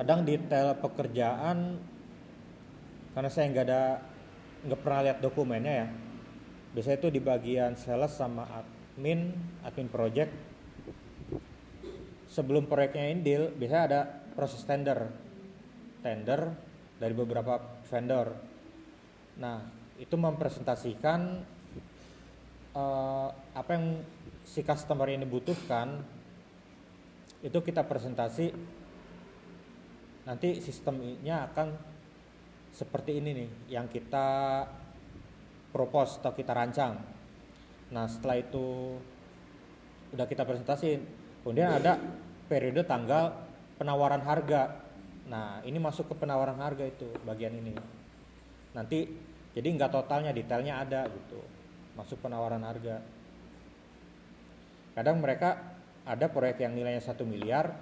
Kadang detail pekerjaan karena saya nggak pernah lihat dokumennya ya. Biasanya itu di bagian sales sama admin project. Sebelum proyeknya ini deal, biasanya ada proses tender dari beberapa vendor. Nah, itu mempresentasikan apa yang si customer ini butuhkan, itu kita presentasi. Nanti sistemnya akan seperti ini nih yang kita propose atau kita rancang. Nah, setelah itu udah kita presentasiin, kemudian ada periode tanggal penawaran harga. Nah, ini masuk ke penawaran harga itu bagian ini. Nanti jadi nggak totalnya, detailnya ada gitu, masuk penawaran harga. Kadang mereka ada proyek yang nilainya 1 miliar,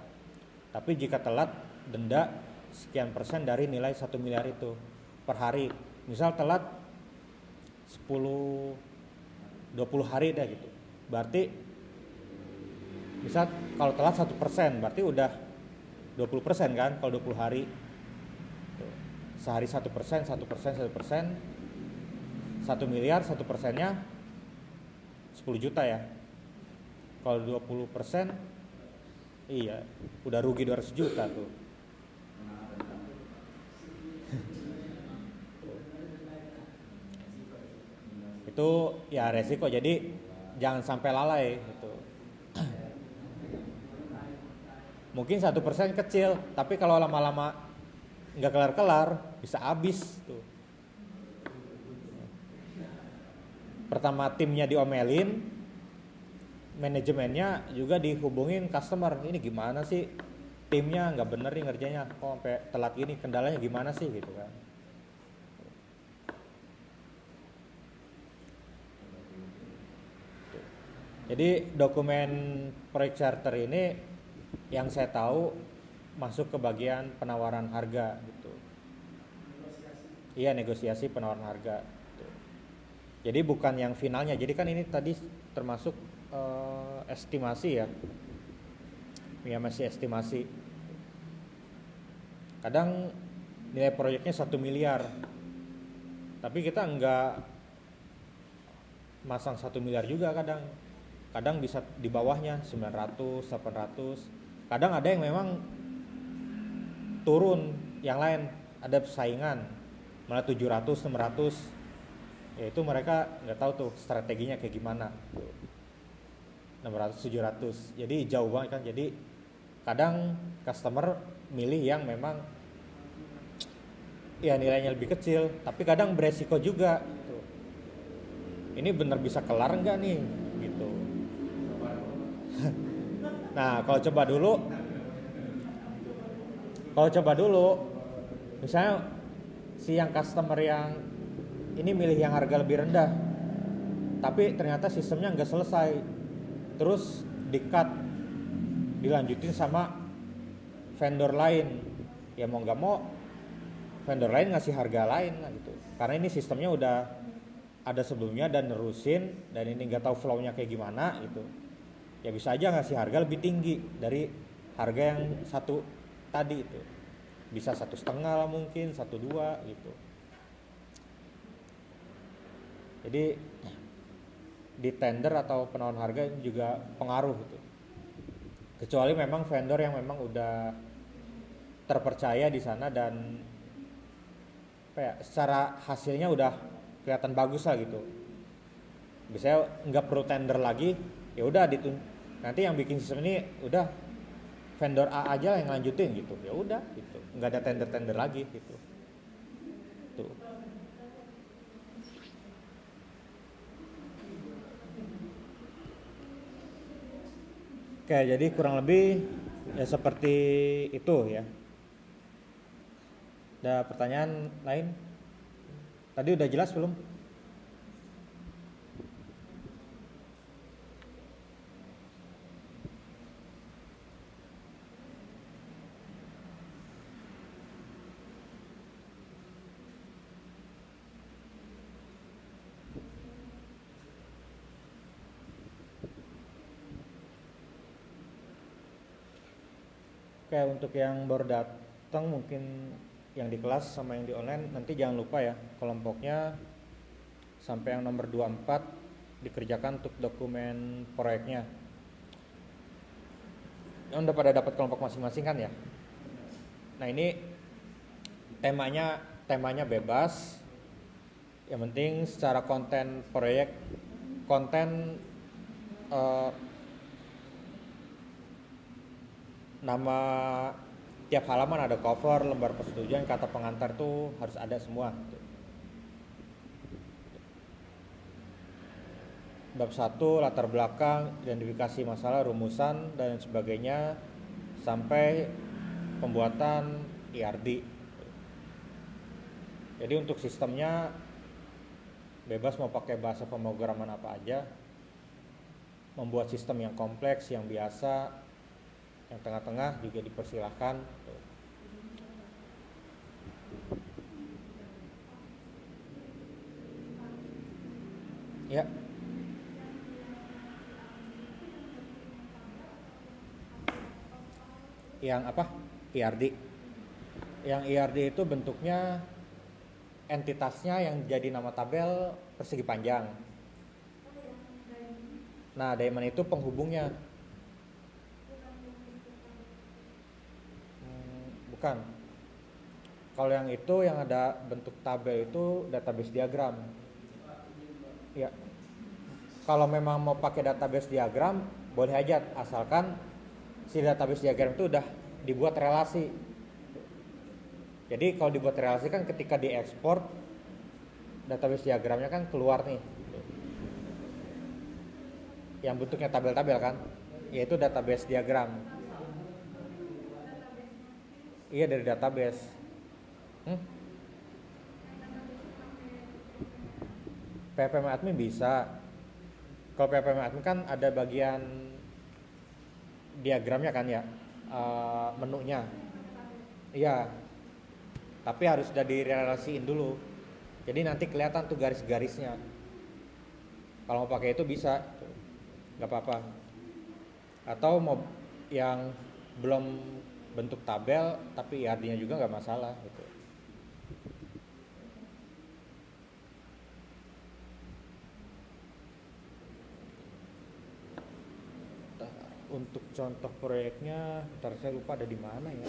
tapi jika telat denda sekian persen dari nilai 1 miliar itu per hari. Misal telat 10-20 hari deh gitu, berarti misal kalau telat 1%, berarti udah 20% kan kalau 20 hari. Sehari 1%, 1 miliar, 1%-nya 10 juta ya. Kalau 20%, iya udah rugi 200 juta tuh. Itu ya resiko, jadi jangan sampai lalai gitu. Mungkin 1% kecil, tapi kalau lama-lama nggak kelar-kelar bisa habis tuh. Pertama timnya diomelin, manajemennya juga dihubungin customer, ini gimana sih timnya nggak bener nih ngerjainnya, kok sampai telat gini, kendalanya gimana sih gitu kan. Jadi dokumen proyek charter ini yang saya tahu masuk ke bagian penawaran harga gitu. Iya, negosiasi penawaran harga gitu. Jadi bukan yang finalnya. Jadi kan ini tadi termasuk estimasi ya. Ya masih estimasi. Kadang nilai proyeknya 1 miliar. Tapi kita enggak masang 1 miliar juga kadang. Kadang bisa di bawahnya 900, 800. Kadang ada yang memang turun, yang lain ada saingan malah 700, 600. Ya itu mereka nggak tahu tuh strateginya kayak gimana. 600, 700. Jadi jauh banget kan. Jadi kadang customer milih yang memang ya nilainya lebih kecil, tapi kadang beresiko juga. Ini bener bisa kelar nggak nih gitu. Nah, kalau coba dulu, misalnya si yang customer yang ini milih yang harga lebih rendah, tapi ternyata sistemnya nggak selesai, terus di-cut, dilanjutin sama vendor lain, ya mau nggak mau vendor lain ngasih harga lain lah gitu, karena ini sistemnya udah ada sebelumnya dan nerusin, dan ini nggak tahu flow-nya kayak gimana gitu, ya bisa aja ngasih harga lebih tinggi dari harga yang satu tadi itu, bisa 1,5 lah, mungkin 1,2 gitu. Jadi di tender atau penawaran harga ini juga pengaruh gitu, kecuali memang vendor yang memang udah terpercaya di sana dan apa ya, secara hasilnya udah kelihatan bagus lah gitu. Biasanya nggak perlu tender lagi, ya udah nanti yang bikin sistem ini udah vendor A aja yang lanjutin gitu, ya udah gitu, nggak ada tender lagi gitu tuh. Oke, jadi kurang lebih ya seperti itu ya. Ada pertanyaan lain? Tadi udah jelas belum? Oke, untuk yang baru datang mungkin yang di kelas sama yang di online, nanti jangan lupa ya kelompoknya sampai yang nomor 24 dikerjakan untuk dokumen proyeknya. Udah pada dapat kelompok masing-masing kan ya? Nah, ini temanya bebas. Yang penting secara konten proyek, konten nama tiap halaman ada cover, lembar persetujuan, kata pengantar tuh harus ada semua. Bab 1 latar belakang, identifikasi masalah, rumusan dan sebagainya, sampai pembuatan IRD. Jadi untuk sistemnya bebas mau pakai bahasa pemrograman apa aja, membuat sistem yang kompleks, yang biasa, yang tengah-tengah juga dipersilahkan. Ya. Yang apa? IRD. Yang IRD itu bentuknya entitasnya yang jadi nama tabel persegi panjang. Nah, diamond itu penghubungnya. Bukan. Kalau yang itu yang ada bentuk tabel itu database diagram. Ya. Kalau memang mau pakai database diagram, boleh aja, asalkan si database diagram itu udah dibuat relasi. Jadi kalau dibuat relasi kan ketika diekspor database diagramnya kan keluar nih, yang bentuknya tabel-tabel kan, yaitu database diagram. Iya, dari database. PPM admin bisa. Kalau PPM admin kan ada bagian diagramnya kan ya, menunya. Iya, tapi harus udah direlasiin dulu. Jadi nanti kelihatan tuh garis-garisnya. Kalau mau pakai itu bisa, nggak apa-apa. Atau mau yang belum bentuk tabel tapi IRD-nya juga nggak masalah gitu. Untuk contoh proyeknya, ntar saya lupa ada di mana ya.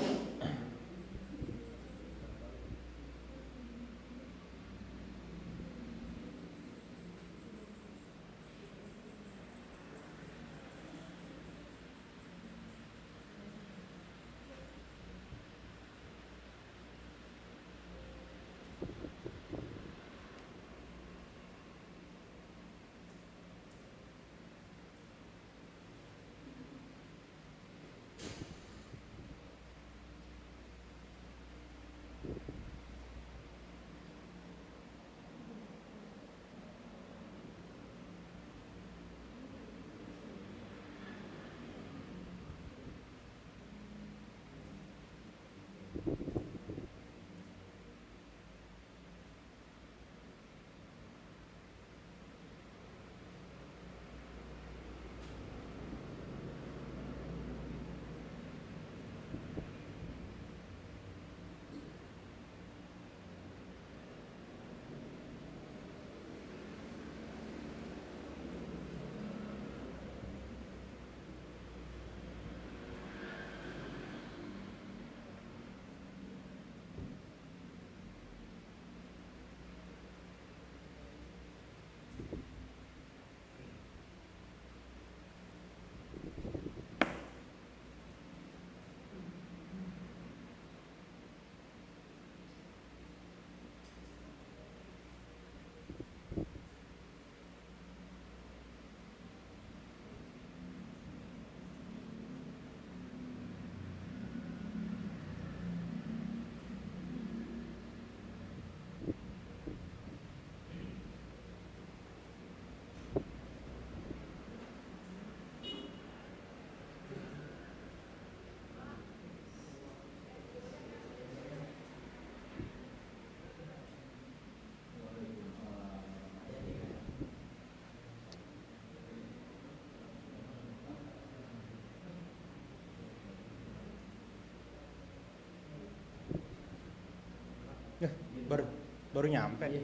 baru baru nyampe. Iya.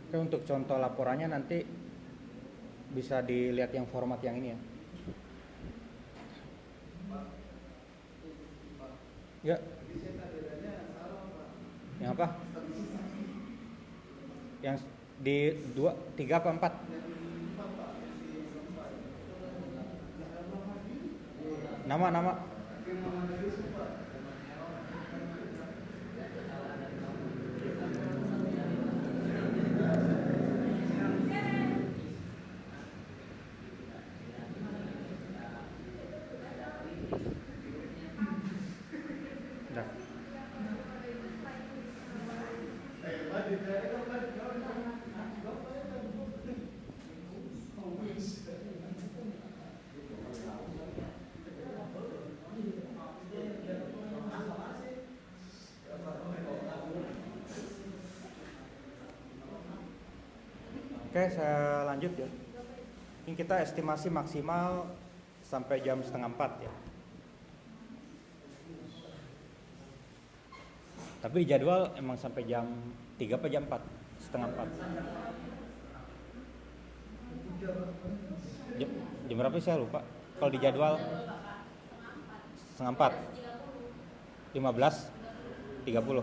Oke, untuk contoh laporannya nanti bisa dilihat yang format yang ini ya. Ya. Yang apa? Yang di 2, 3 apa 4? Nama. Udah. Oke, saya lanjut ya. Ini kita estimasi maksimal sampai jam 3:30 ya. Tapi di jadwal emang sampai jam 3 apa jam 4? 3:30. Jam berapa sih saya lupa. Kalau di jadwal 3:30. 15:30.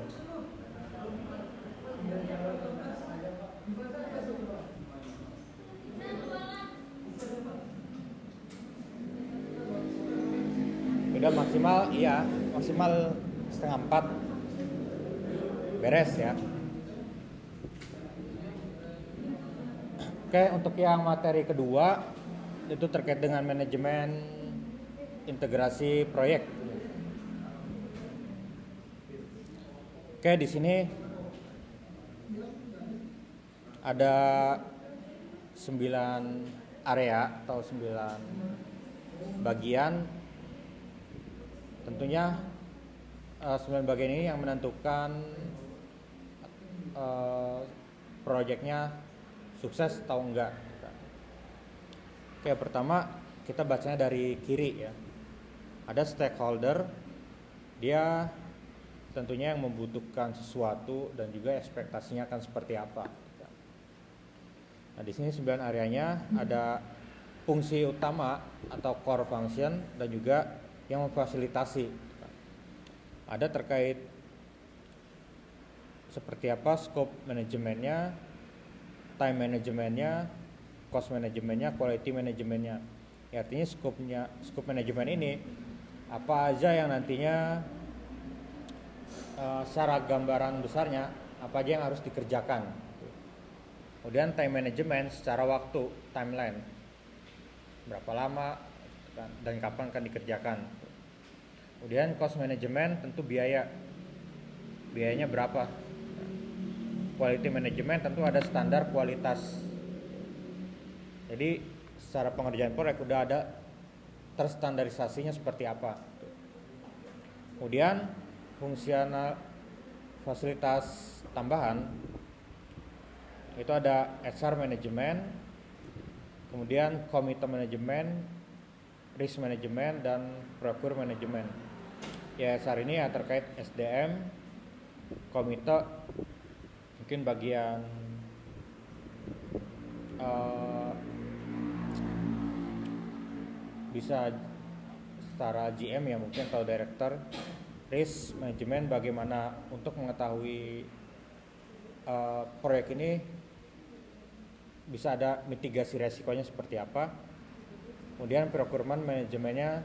Udah maksimal, iya, maksimal 3:30 beres ya. Oke, untuk yang materi kedua itu terkait dengan manajemen integrasi proyek. Oke, di sini ada 9 area atau 9 bagian. Tentunya 9 bagian ini yang menentukan proyeknya sukses atau enggak. Oke, pertama kita bacanya dari kiri ya. Ada stakeholder, dia tentunya yang membutuhkan sesuatu dan juga ekspektasinya akan seperti apa. Nah, di sini 9 areanya ada fungsi utama atau core function dan juga yang memfasilitasi. Ada terkait seperti apa scope manajemennya, time manajemennya, cost manajemennya, quality manajemennya. Ya, artinya scope manajemen ini apa aja yang nantinya secara gambaran besarnya apa aja yang harus dikerjakan. Kemudian time management secara waktu, timeline, berapa lama dan kapan akan dikerjakan. Kemudian cost management tentu biayanya berapa. Quality management tentu ada standar kualitas. Jadi secara pengerjaan proyek udah ada terstandarisasinya seperti apa. Kemudian fungsional fasilitas tambahan itu ada HR management, kemudian committee management, risk management, dan procure management. Ya, HR ini ya terkait SDM, komite mungkin bagian bisa setara GM ya mungkin atau director. Risk management bagaimana untuk mengetahui proyek ini bisa ada mitigasi resikonya seperti apa. Kemudian procurement manajemennya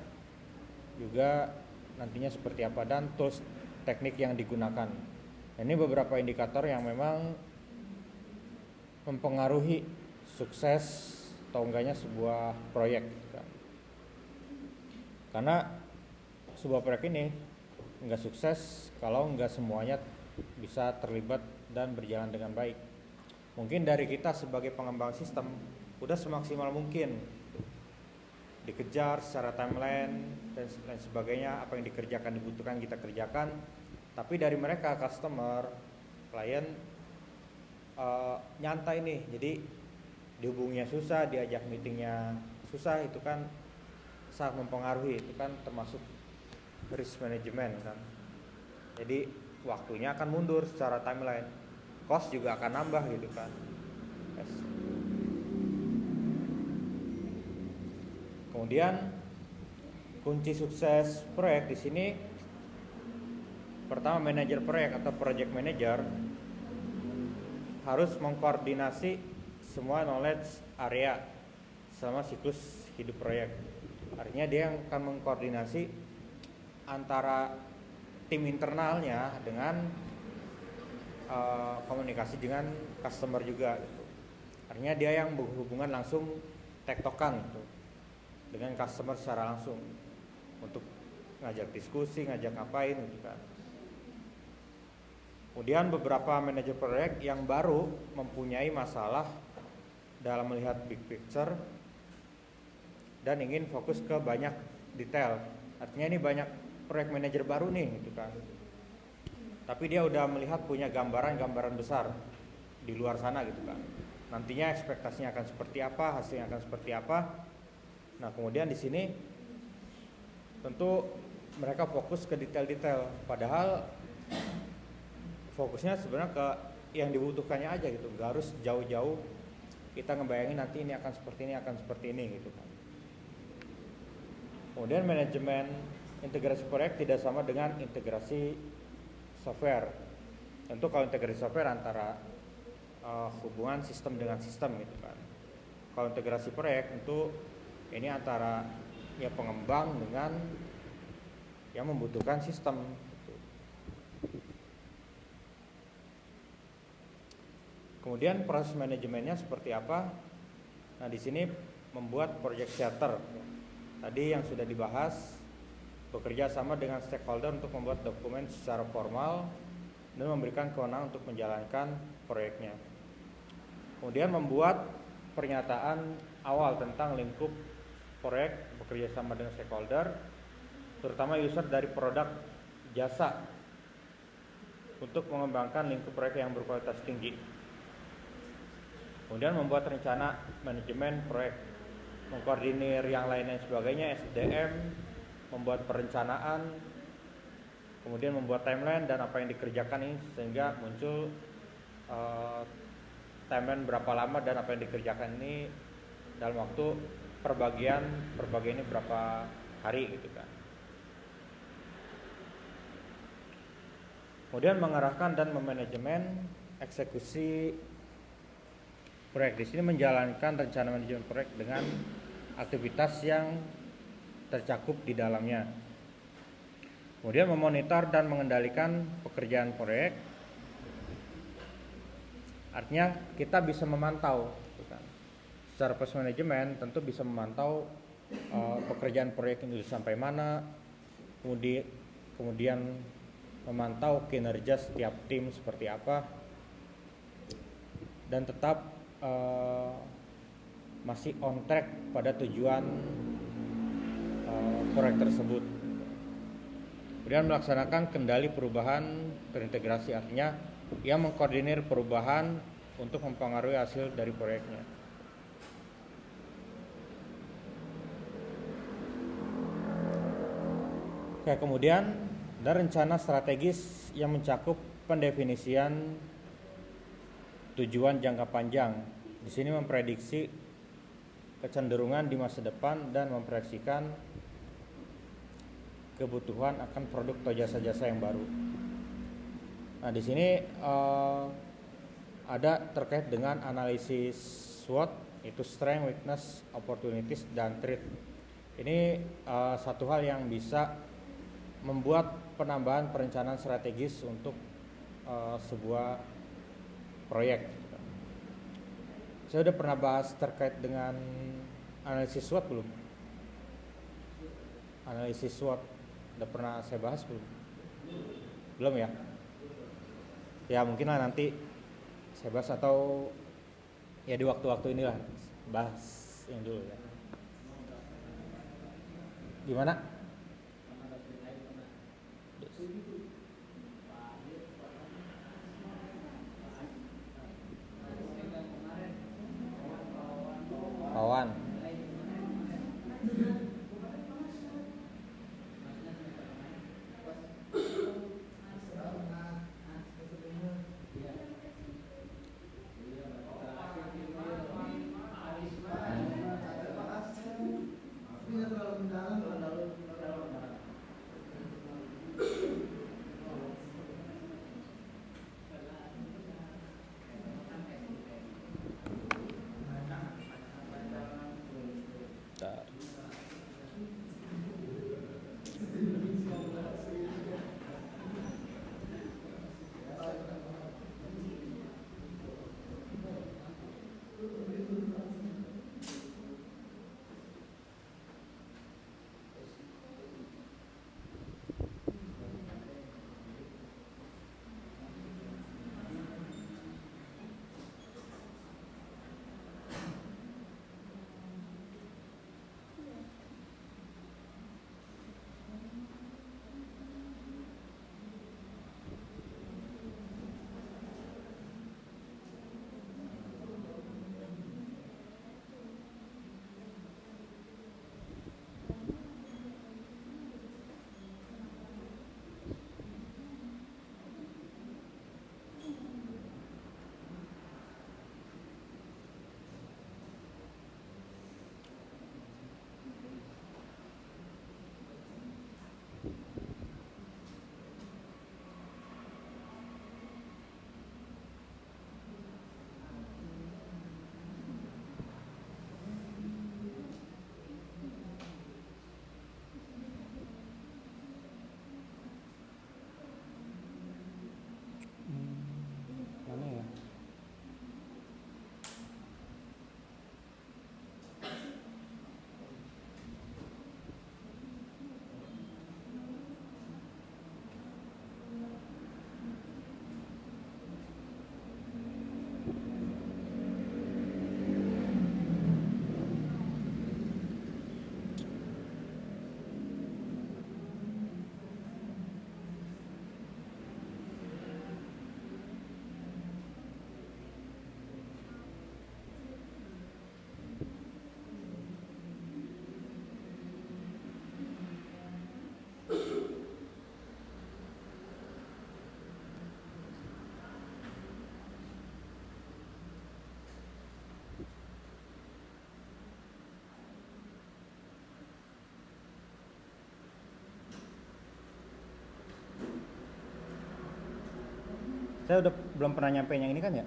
juga nantinya seperti apa dan tools teknik yang digunakan. Ini beberapa indikator yang memang mempengaruhi sukses atau enggaknya sebuah proyek. Karena sebuah proyek ini enggak sukses kalau enggak semuanya bisa terlibat dan berjalan dengan baik. Mungkin dari kita sebagai pengembang sistem udah semaksimal mungkin dikejar secara timeline dan lain sebagainya, apa yang dikerjakan dibutuhkan kita kerjakan. Tapi dari mereka customer, klien nyantai nih, jadi dihubunginya susah, diajak meetingnya susah, itu kan sangat mempengaruhi, itu kan termasuk risk management kan. Jadi waktunya akan mundur secara timeline, cost juga akan nambah gitu kan. Yes. Kemudian kunci sukses proyek di sini pertama, manajer proyek atau project manager harus mengkoordinasi semua knowledge area selama siklus hidup proyek. Artinya dia yang akan mengkoordinasi antara tim internalnya dengan komunikasi dengan customer juga gitu. Artinya dia yang berhubungan langsung tektokan gitu, dengan customer secara langsung untuk ngajak diskusi, ngajak ngapain gitu kan. Kemudian beberapa manajer proyek yang baru mempunyai masalah dalam melihat big picture dan ingin fokus ke banyak detail. Artinya ini banyak proyek manajer baru nih gitu kan. Tapi dia udah melihat punya gambaran besar di luar sana gitu kan. Nantinya ekspektasinya akan seperti apa, hasilnya akan seperti apa. Nah, kemudian di sini tentu mereka fokus ke detail-detail, padahal fokusnya sebenarnya ke yang dibutuhkannya aja gitu. Gak harus jauh-jauh kita ngebayangin nanti ini akan seperti ini gitu kan. Kemudian manajemen integrasi proyek tidak sama dengan integrasi software. Tentu kalau integrasi software antara hubungan sistem dengan sistem gitu kan. Kalau integrasi proyek tentu ini antara ya pengembang dengan yang membutuhkan sistem gitu. Kemudian proses manajemennya seperti apa? Nah, di sini membuat project charter. Tadi yang sudah dibahas, bekerja sama dengan stakeholder untuk membuat dokumen secara formal dan memberikan kewenangan untuk menjalankan proyeknya. Kemudian membuat pernyataan awal tentang lingkup proyek, bekerja sama dengan stakeholder, terutama user dari produk jasa, untuk mengembangkan lingkup proyek yang berkualitas tinggi. Kemudian membuat rencana manajemen proyek, mengkoordinir yang lain dan sebagainya, SDM, membuat perencanaan, kemudian membuat timeline dan apa yang dikerjakan ini sehingga muncul timeline berapa lama dan apa yang dikerjakan ini dalam waktu perbagian ini berapa hari gitu kan. Kemudian mengarahkan dan memanajemen eksekusi proyek. Di sini menjalankan rencana manajemen proyek dengan aktivitas yang tercakup di dalamnya. Kemudian memonitor dan mengendalikan pekerjaan proyek. Artinya kita bisa memantau, kan. Secara proses manajemen tentu bisa memantau pekerjaan proyek ini sampai mana, kemudian memantau kinerja setiap tim seperti apa, dan tetap masih on track pada tujuan proyek tersebut. Kemudian melaksanakan kendali perubahan terintegrasi, artinya ia mengkoordinir perubahan untuk mempengaruhi hasil dari proyeknya. Oke, kemudian ada rencana strategis yang mencakup pendefinisian tujuan jangka panjang. Di sini memprediksi kecenderungan di masa depan dan memproyeksikan kebutuhan akan produk atau jasa-jasa yang baru. Nah, di sini ada terkait dengan analisis SWOT, itu strength, weakness, opportunities, dan threat. Ini satu hal yang bisa membuat penambahan perencanaan strategis untuk sebuah proyek. Saya udah pernah bahas terkait dengan analisis SWOT belum? Analisis SWOT udah pernah saya bahas belum? Belum ya? Ya mungkin lah nanti saya bahas atau ya di waktu-waktu inilah bahas yang dulu ya. Gimana? Kawan. Saya udah belum pernah nyampein yang ini kan ya.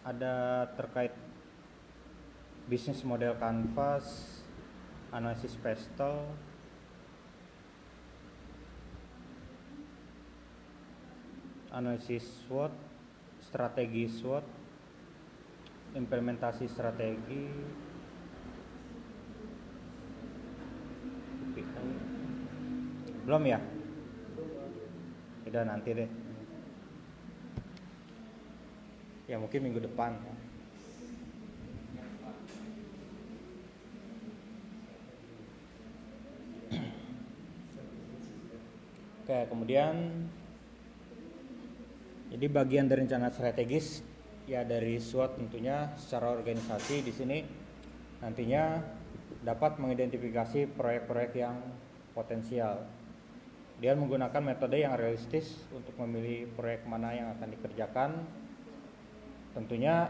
Ada terkait bisnis model canvas, analisis pastel, analisis SWOT, strategi SWOT, implementasi strategi, belum ya? Udah nanti deh. Ya mungkin minggu depan. Oke, kemudian jadi bagian dari rencana strategis ya dari SWOT tentunya secara organisasi di sini nantinya dapat mengidentifikasi proyek-proyek yang potensial. Dia menggunakan metode yang realistis untuk memilih proyek mana yang akan dikerjakan. Tentunya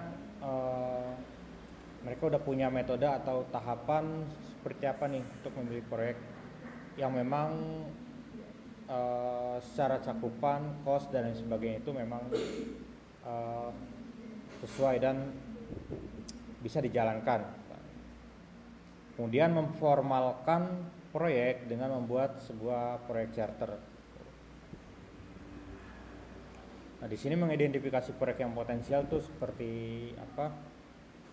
mereka udah punya metode atau tahapan seperti apa nih untuk memilih proyek yang memang secara cakupan, cost dan lain sebagainya itu memang sesuai dan bisa dijalankan. Kemudian memformalkan proyek dengan membuat sebuah proyek charter. Nah, di sini mengidentifikasi proyek yang potensial itu seperti apa?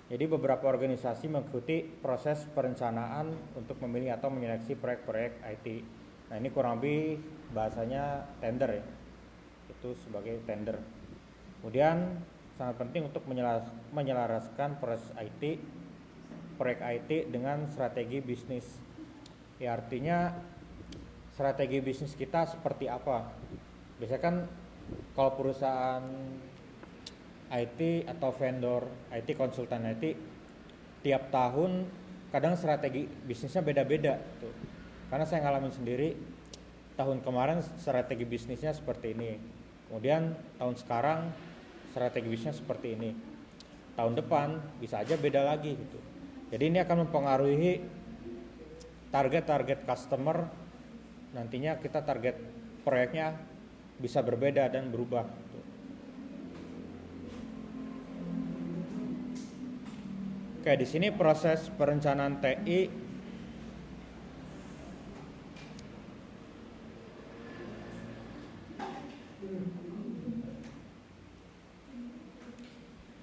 Jadi beberapa organisasi mengikuti proses perencanaan untuk memilih atau menyeleksi proyek-proyek IT. Nah, ini kurang lebih bahasanya tender ya. Itu sebagai tender. Kemudian sangat penting untuk menyelaraskan proses IT, proyek IT dengan strategi bisnis. Ya artinya strategi bisnis kita seperti apa? Biasanya kan kalau perusahaan IT atau vendor IT, konsultan IT tiap tahun kadang strategi bisnisnya beda-beda tuh. Karena saya ngalamin sendiri, tahun kemarin strategi bisnisnya seperti ini, kemudian tahun sekarang strategi bisnisnya seperti ini, tahun depan bisa aja beda lagi gitu. Jadi ini akan mempengaruhi target customer, nantinya kita target proyeknya bisa berbeda dan berubah gitu. Oke, di sini proses perencanaan TI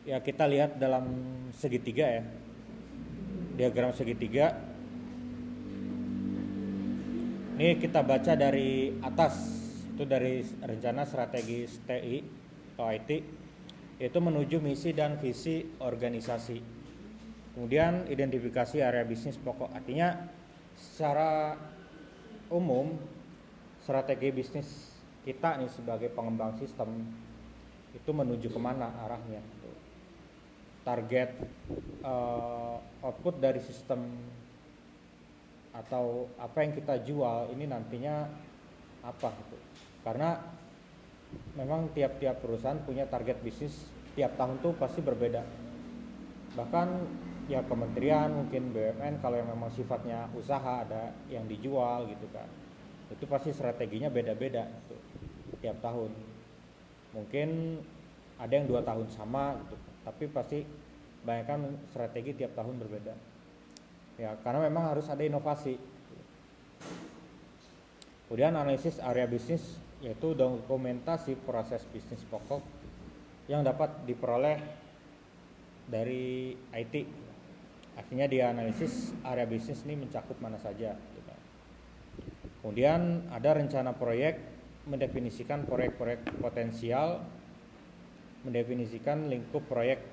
ya kita lihat dalam segitiga ya, diagram segitiga. Ini kita baca dari atas, itu dari rencana strategis TI atau IT, yaitu menuju misi dan visi organisasi. Kemudian identifikasi area bisnis pokok, artinya secara umum strategi bisnis kita nih sebagai pengembang sistem itu menuju kemana arahnya. Target output dari sistem atau apa yang kita jual ini nantinya apa gitu. Karena memang tiap-tiap perusahaan punya target bisnis tiap tahun tuh pasti berbeda. Bahkan ya kementerian mungkin BUMN kalau yang memang sifatnya usaha ada yang dijual gitu kan. Itu pasti strateginya beda-beda gitu, tiap tahun. Mungkin ada yang 2 tahun sama gitu, tapi pasti banyakkan strategi tiap tahun berbeda. Ya, karena memang harus ada inovasi. Kemudian analisis area bisnis, yaitu dokumentasi proses bisnis pokok yang dapat diperoleh dari IT. Artinya dia analisis area bisnis ini mencakup mana saja. Kemudian ada rencana proyek, mendefinisikan proyek-proyek potensial, mendefinisikan lingkup proyek,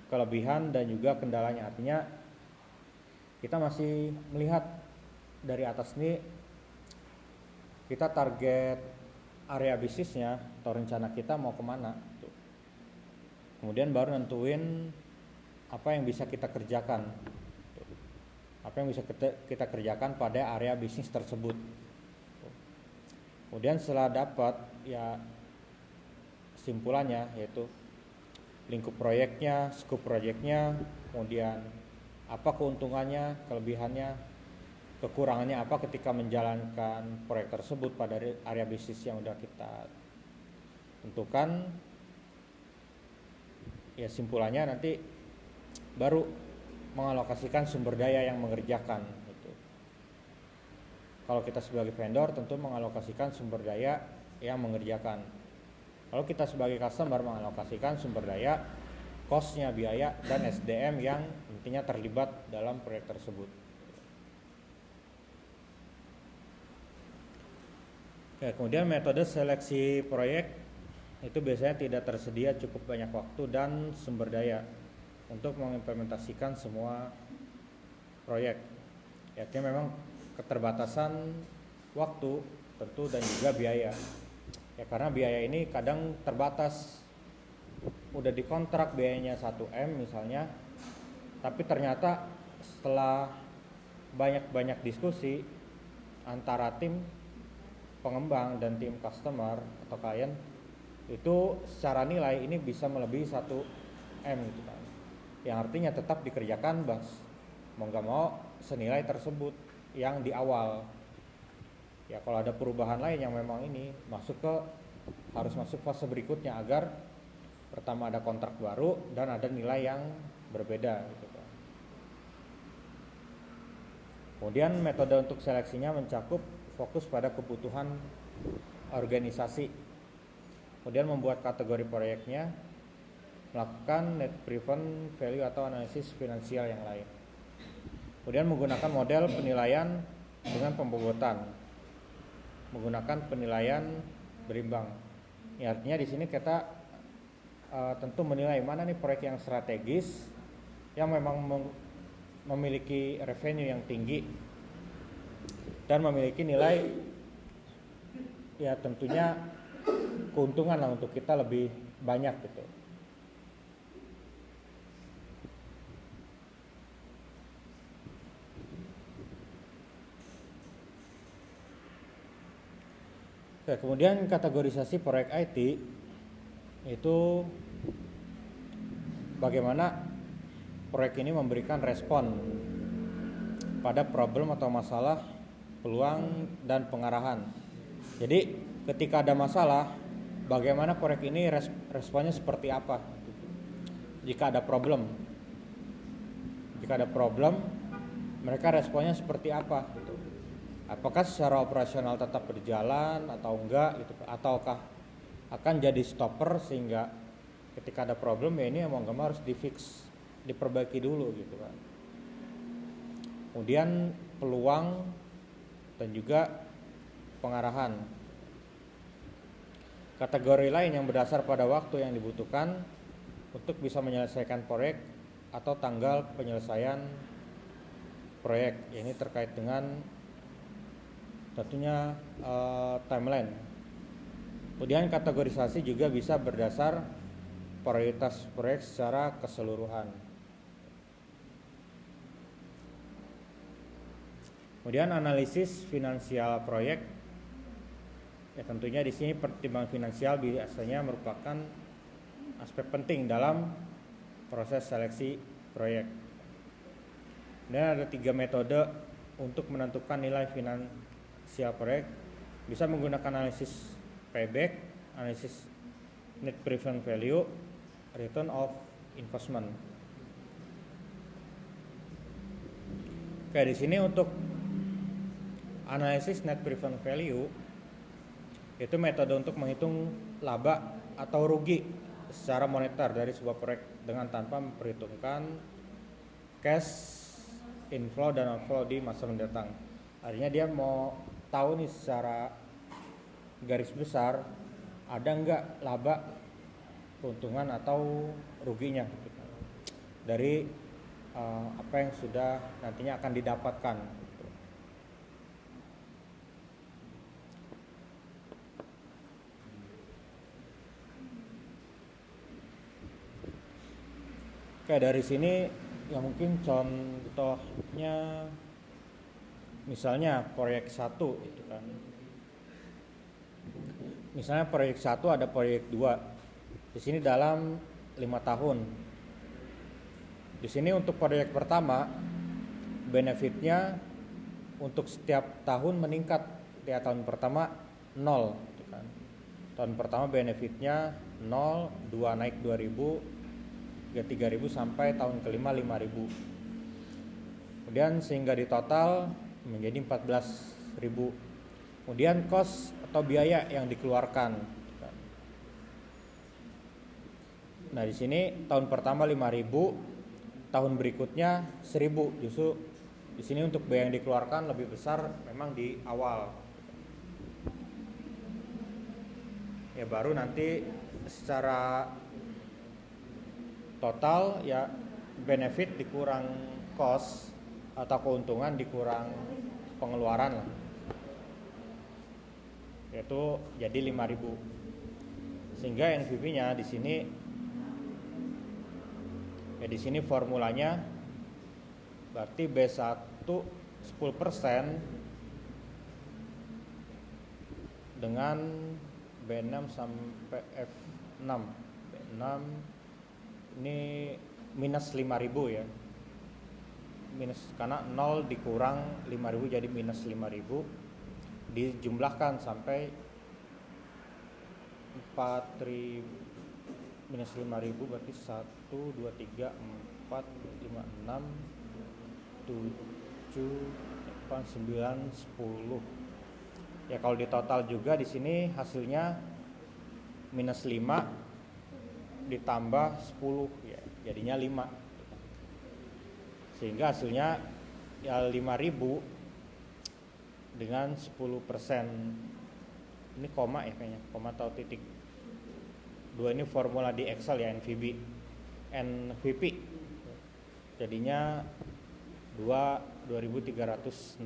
kelebihan dan juga kendalanya. Artinya kita masih melihat dari atas ini, kita target area bisnisnya atau rencana kita mau kemana. Kemudian baru nentuin apa yang bisa kita kerjakan, apa yang bisa kita kerjakan pada area bisnis tersebut. Kemudian setelah dapat ya kesimpulannya, yaitu lingkup proyeknya, scope proyeknya, kemudian apa keuntungannya, kelebihannya, kekurangannya apa ketika menjalankan proyek tersebut pada area bisnis yang udah kita tentukan. Ya simpulannya nanti baru mengalokasikan sumber daya yang mengerjakan gitu. Kalau kita sebagai vendor tentu mengalokasikan sumber daya yang mengerjakan. Kalau kita sebagai customer mengalokasikan sumber daya, cost-nya, biaya, dan SDM yang intinya terlibat dalam proyek tersebut. Oke, kemudian metode seleksi proyek itu biasanya tidak tersedia cukup banyak waktu dan sumber daya untuk mengimplementasikan semua proyek. Artinya memang keterbatasan waktu tentu dan juga biaya. Ya karena biaya ini kadang terbatas. Udah dikontrak biayanya 1M misalnya, tapi ternyata setelah banyak diskusi antara tim pengembang dan tim customer atau klien, itu secara nilai ini bisa melebihi 1M gitu kan. Yang artinya tetap dikerjakan mau nggak mau senilai tersebut yang di awal. Ya kalau ada perubahan lain yang memang ini harus masuk fase berikutnya agar pertama ada kontrak baru dan ada nilai yang berbeda gitu kan. Kemudian metode untuk seleksinya mencakup fokus pada kebutuhan organisasi. Kemudian membuat kategori proyeknya, melakukan net present value atau analisis finansial yang lain. Kemudian menggunakan model penilaian dengan pembobotan, menggunakan penilaian berimbang. Ya, artinya di sini kita tentu menilai mana nih proyek yang strategis, yang memang memiliki revenue yang tinggi dan memiliki nilai ya tentunya keuntungan lah untuk kita lebih banyak gitu. Oke, kemudian kategorisasi proyek IT itu bagaimana proyek ini memberikan respon pada problem atau masalah, peluang dan pengarahan. Jadi ketika ada masalah, bagaimana proyek ini responnya seperti apa? Jika ada problem, mereka responnya seperti apa? Gitu. Apakah secara operasional tetap berjalan atau enggak? Gitu. Ataukah akan jadi stopper sehingga ketika ada problem ya ini mau nggak mau harus diperbaiki dulu gitu kan. Kemudian peluang dan juga pengarahan. Kategori lain yang berdasar pada waktu yang dibutuhkan untuk bisa menyelesaikan proyek atau tanggal penyelesaian proyek. Ini terkait dengan tentunya timeline. Kemudian kategorisasi juga bisa berdasar prioritas proyek secara keseluruhan. Kemudian analisis finansial proyek. Ya tentunya di sini pertimbangan finansial biasanya merupakan aspek penting dalam proses seleksi proyek. Dan ada 3 metode untuk menentukan nilai finansial proyek. Bisa menggunakan analisis payback, analisis net present value, return of investment. Oke, di sini untuk analisis net present value itu metode untuk menghitung laba atau rugi secara moneter dari sebuah proyek dengan tanpa memperhitungkan cash inflow dan outflow di masa mendatang. Artinya dia mau tahu nih secara garis besar ada enggak laba, keuntungan atau ruginya gitu, dari apa yang sudah nantinya akan didapatkan gitu. Oke, dari sini ya mungkin contohnya misalnya proyek 1 itu kan. Misalnya proyek 1 ada proyek 2. Di sini dalam 5 tahun. Di sini untuk proyek pertama benefitnya untuk setiap tahun meningkat. Ya, tahun pertama 0 gitu kan. Tahun pertama benefitnya 0, 2 naik 2.000, 3.000 sampai tahun kelima 5.000. Kemudian sehingga di total menjadi 14.000. Kemudian kos atau biaya yang dikeluarkan. Nah, di sini tahun pertama 5.000, tahun berikutnya 1.000. Justru di sini untuk biaya yang dikeluarkan lebih besar memang di awal. Ya, baru nanti secara total ya benefit dikurang cost atau keuntungan dikurang pengeluaran lah. Yaitu jadi 5.000. Sehingga NPV-nya di sini ya di sini formulanya berarti B1 10% dengan B6 sampai F6. B6 ini minus 5.000 ya. Minus karena 0 dikurang 5.000 jadi minus 5.000, dijumlahkan sampai 4.000 minus 5.000 berarti 1 2 3 4 5 6 7 8 9 10. Ya, kalau di total juga di sini hasilnya minus 5 ditambah 10 ya, jadinya 5. Sehingga hasilnya ya 5.000 dengan 10%. Ini koma ya kayaknya, koma atau titik. 2 ini formula di Excel ya, NVP. Jadinya 2.316.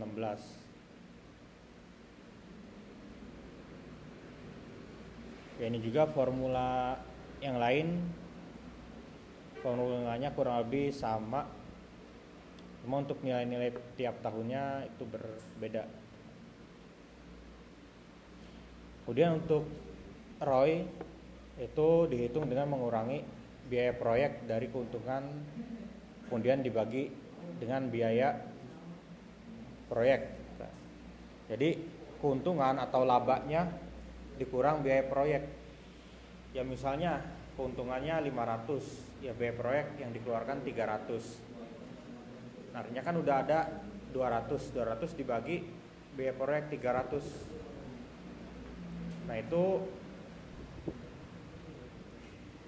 Ya, ini juga formula yang lain. Formulanya kurang lebih sama. Cuma untuk nilai-nilai tiap tahunnya itu berbeda. Kemudian untuk ROI itu dihitung dengan mengurangi biaya proyek dari keuntungan, kemudian dibagi dengan biaya proyek. Jadi keuntungan atau labanya dikurang biaya proyek. Ya, misalnya keuntungannya 500, ya biaya proyek yang dikeluarkan 300. Nah, artinya kan udah ada 200 dibagi biaya proyek 300. Nah, itu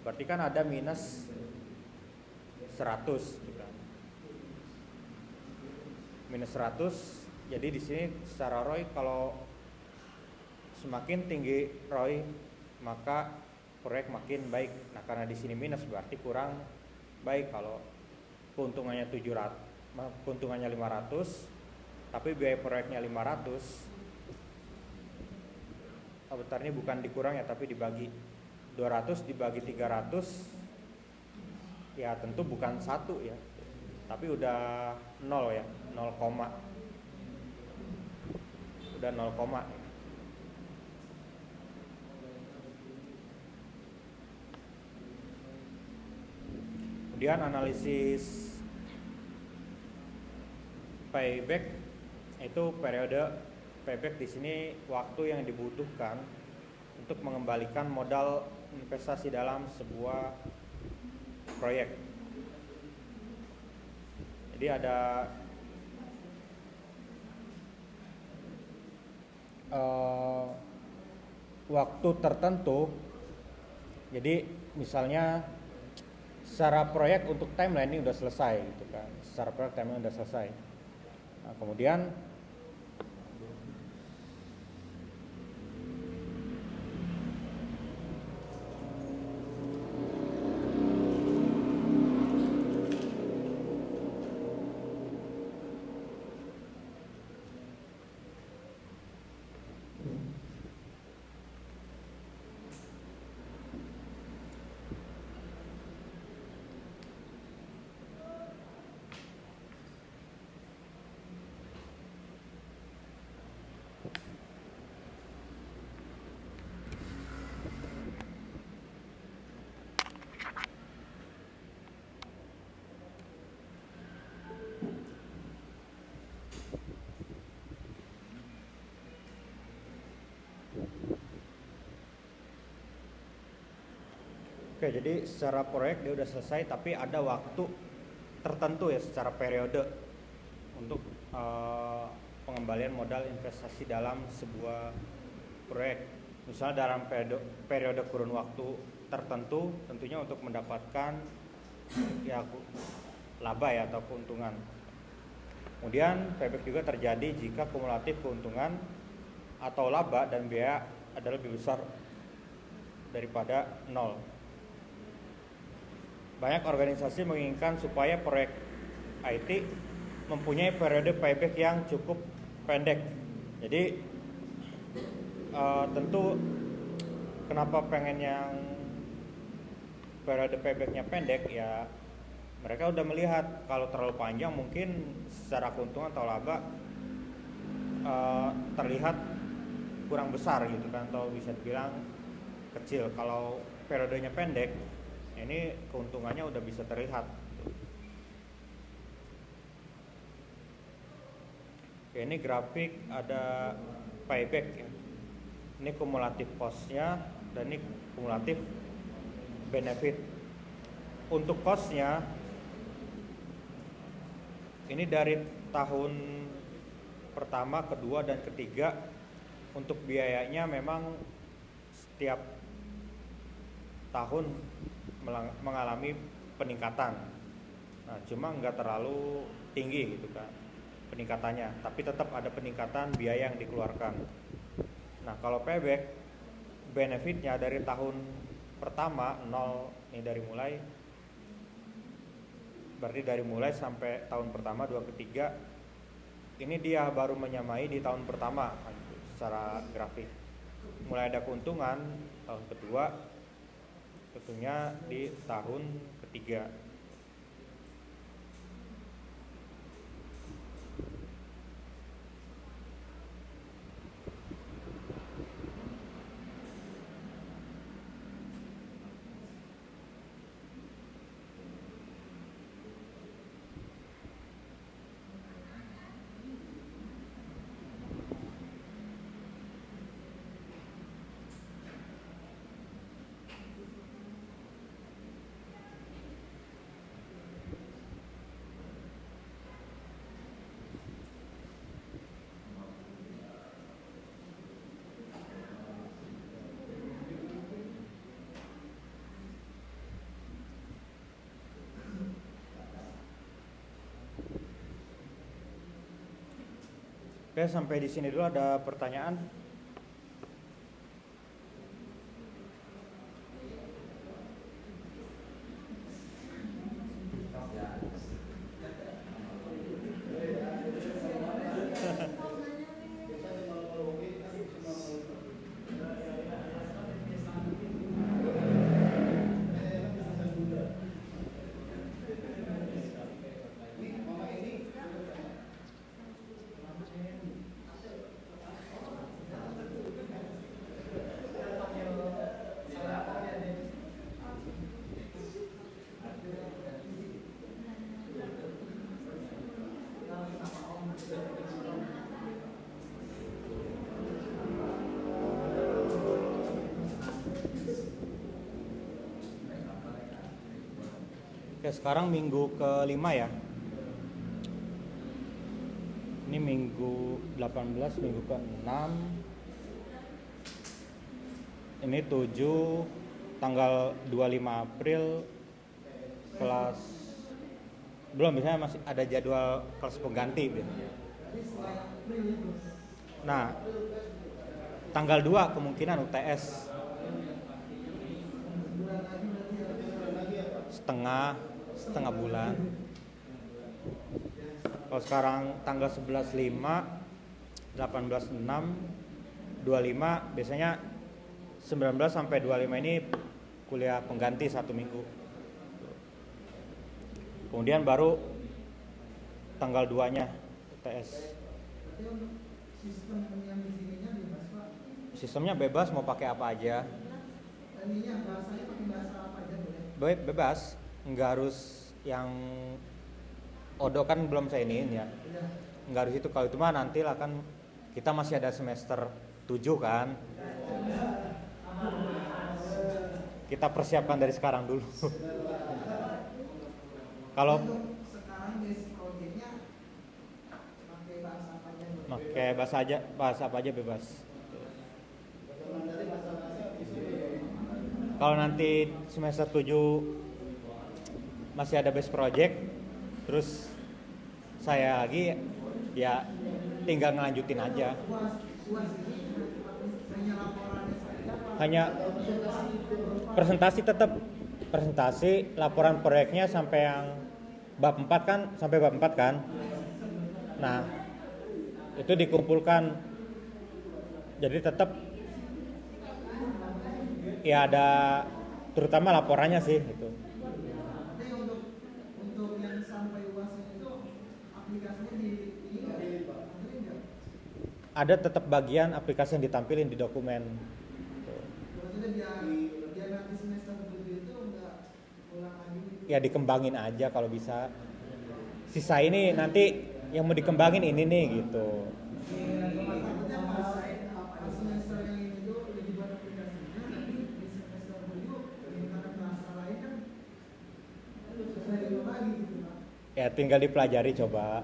berarti kan ada minus 100 gitu kan. Minus 100. Jadi di sini secara ROI kalau semakin tinggi ROI maka proyek makin baik. Nah, karena di sini minus berarti kurang baik. Kalau keuntungannya 500 tapi biaya proyeknya 500. Bentar, ini bukan dikurang ya, tapi dibagi 200 dibagi 300 ya tentu bukan 1 ya, tapi udah 0 ya, 0, udah 0, kemudian analisis payback itu periode payback di sini waktu yang dibutuhkan untuk mengembalikan modal investasi dalam sebuah proyek. Jadi ada waktu tertentu. Jadi misalnya secara proyek untuk timeline ini udah selesai gitu kan. Secara proyek timeline udah selesai. Nah, kemudian Oke, jadi secara proyek dia udah selesai tapi ada waktu tertentu ya secara periode untuk pengembalian modal investasi dalam sebuah proyek. Misalnya dalam periode kurun waktu tertentu tentunya untuk mendapatkan ya laba ya atau keuntungan. Kemudian payback juga terjadi jika kumulatif keuntungan atau laba dan biaya adalah lebih besar daripada nol. Banyak organisasi menginginkan supaya proyek IT mempunyai periode payback yang cukup pendek. Jadi tentu kenapa pengen yang periode paybacknya pendek ya, mereka udah melihat kalau terlalu panjang mungkin secara keuntungan atau laba terlihat kurang besar gitu kan, atau bisa dibilang kecil. Kalau periodenya pendek, ini keuntungannya udah bisa terlihat. Oke, ini grafik ada payback ya. Ini kumulatif cost-nya dan ini kumulatif benefit. Untuk cost-nya ini dari tahun pertama, kedua, dan ketiga. Untuk biayanya memang setiap tahun mengalami peningkatan. Nah, cuma nggak terlalu tinggi gitu kan peningkatannya, tapi tetap ada peningkatan biaya yang dikeluarkan. Nah, kalau payback benefitnya dari tahun pertama 0, ini berarti dari mulai sampai tahun pertama, 2, ketiga, ini dia baru menyamai di tahun pertama secara grafik. Mulai ada keuntungan tahun kedua, tentunya di tahun ketiga. Oke, sampai di sini dulu. Ada pertanyaan? Oke, sekarang minggu ke-5 ya. Ini minggu 18, minggu ke-6. Ini 7, tanggal 25 April, kelas belum, biasanya masih ada jadwal kelas pengganti gitu. Nah, tanggal 2 kemungkinan UTS setengah bulan. Kalau sekarang tanggal 11/5, 18/6, 25, biasanya 19 sampai 25 ini kuliah pengganti 1 minggu. Kemudian baru tanggal 2-nya UTS. Sistemnya bebas, mau pakai apa aja. Bebas, nggak harus yang Odo kan belum saya iniin ya. Nggak harus itu, kalau itu mah nanti lah, kan kita masih ada semester 7 kan. kita persiapkan dari sekarang dulu. Kalau Sekarang base projectnya pakai bahasa apa aja? pakai bahasa apa aja bebas. Kalau nanti semester 7 masih ada base project, terus saya lagi ya tinggal ngelanjutin aja. Uas ini hanya laporannya saja apa? Hanya presentasi laporan proyeknya sampai yang bab 4 kan, sampai bab 4 kan. Nah, itu dikumpulkan. Jadi tetap ya ada terutama laporannya sih gitu. Tapi untuk yang sampai uasnya itu aplikasinya di ini nggak? Ada tetap bagian aplikasi yang ditampilin di dokumen. Maksudnya biar nanti semester 7 itu nggak ulang lagi gitu. Ya dikembangin aja kalau bisa. Sisa ini nanti yang mau dikembangin ini nih gitu. Takutnya pas semester yang ini tuh udah dibuat aplikasinya, nanti di semester 7 karena bahasa lain kan susah diulang lagi gitu Pak. Ya tinggal dipelajari coba.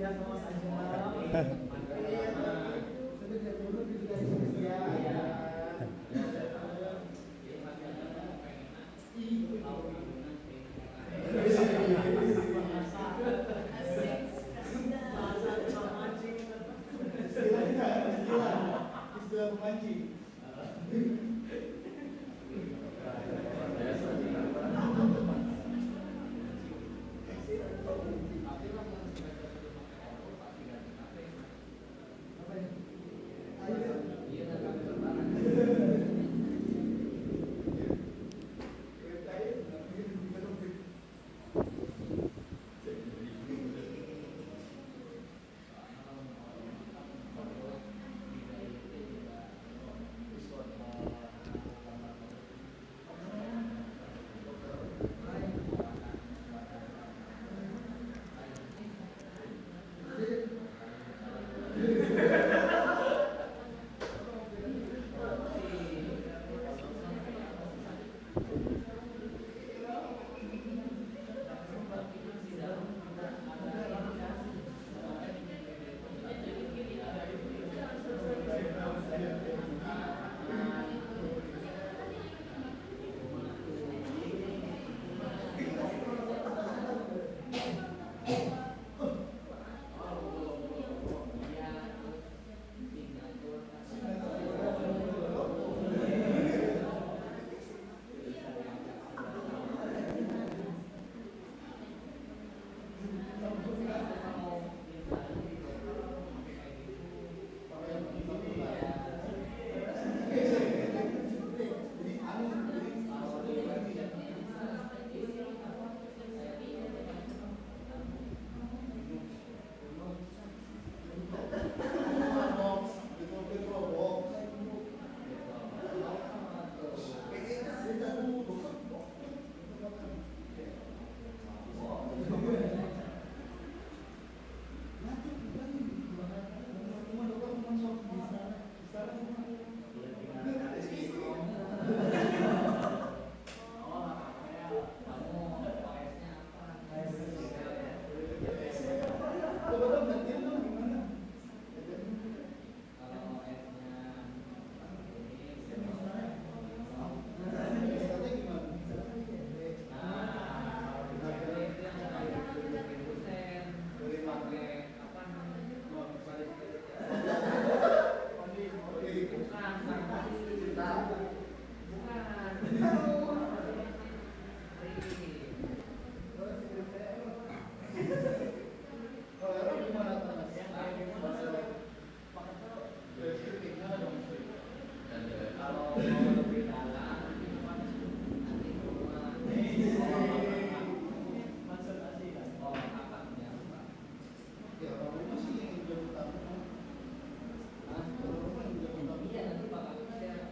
Ya sama saja. Sudah dulu juga ya. Istilah pemancing.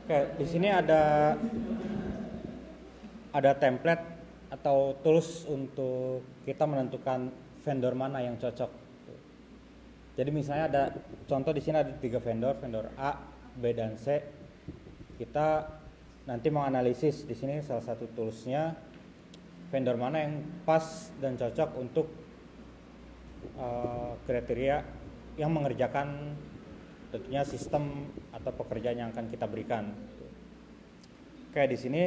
Oke, di sini ada template atau tools untuk kita menentukan vendor mana yang cocok. Jadi misalnya ada contoh di sini ada 3 vendor A, B dan C. Kita nanti menganalisis di sini salah satu toolsnya vendor mana yang pas dan cocok untuk kriteria yang mengerjakan tentunya sistem atau pekerjaan yang akan kita berikan. Kayak di sini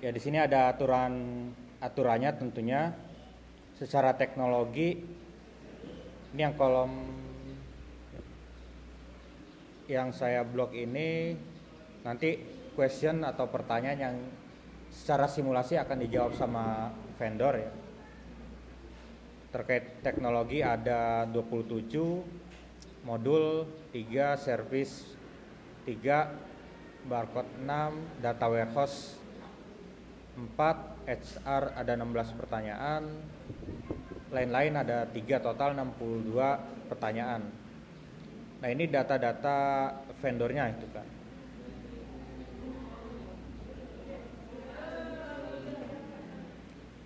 ya, di sini ada aturannya tentunya secara teknologi. Ini yang kolom yang saya blok ini nanti question atau pertanyaan yang secara simulasi akan dijawab sama vendor ya. Terkait teknologi ada 27, modul 3, service 3, barcode 6, data warehouse 4, HR ada 16 pertanyaan, lain-lain ada 3, total 62 pertanyaan. Nah ini data-data vendornya itu kan.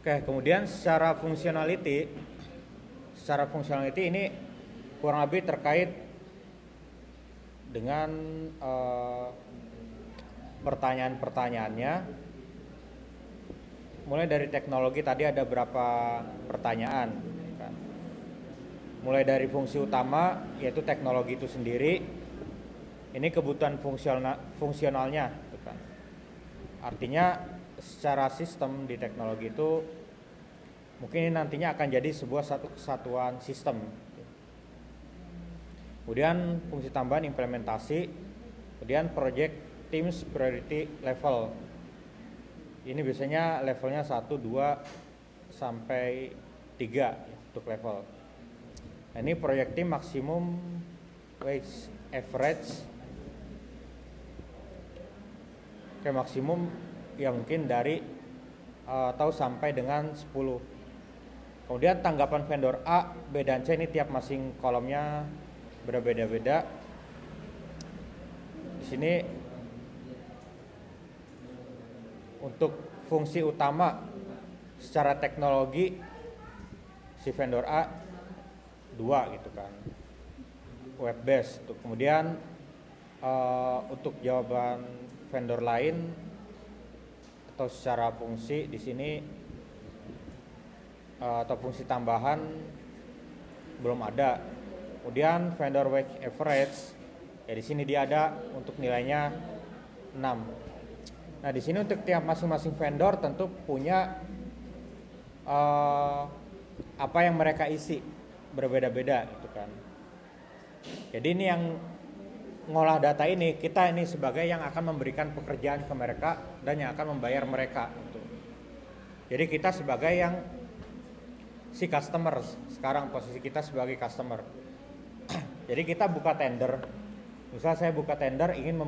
Oke, kemudian secara functionality ini kurang lebih terkait dengan pertanyaan-pertanyaannya. Mulai dari teknologi tadi ada berapa pertanyaan kan. Mulai dari fungsi utama yaitu teknologi itu sendiri. Ini kebutuhan fungsionalnya gitu kan. Artinya secara sistem di teknologi itu mungkin nantinya akan jadi sebuah satu kesatuan sistem. Kemudian fungsi tambahan implementasi, kemudian project teams priority level. Ini biasanya levelnya 1, 2 sampai 3 ya, untuk level. Nah, ini project team maksimum wage average. Oke, maksimum ya mungkin dari atau sampai dengan 10. Kemudian tanggapan vendor A, B dan C ini tiap masing kolomnya berbeda-beda. Di sini untuk fungsi utama secara teknologi si vendor A 2 gitu kan, web based. Kemudian untuk jawaban vendor lain atau secara fungsi di sini atau fungsi tambahan belum ada. Kemudian vendor wage average ya di sini dia ada untuk nilainya 6. Nah di sini untuk tiap masing-masing vendor tentu punya apa yang mereka isi berbeda-beda gitu kan. Jadi ini yang ngolah data ini, kita ini sebagai yang akan memberikan pekerjaan ke mereka dan yang akan membayar mereka gitu. Jadi kita sebagai yang si customer, sekarang posisi kita sebagai customer. Jadi kita buka tender. Misal saya buka tender ingin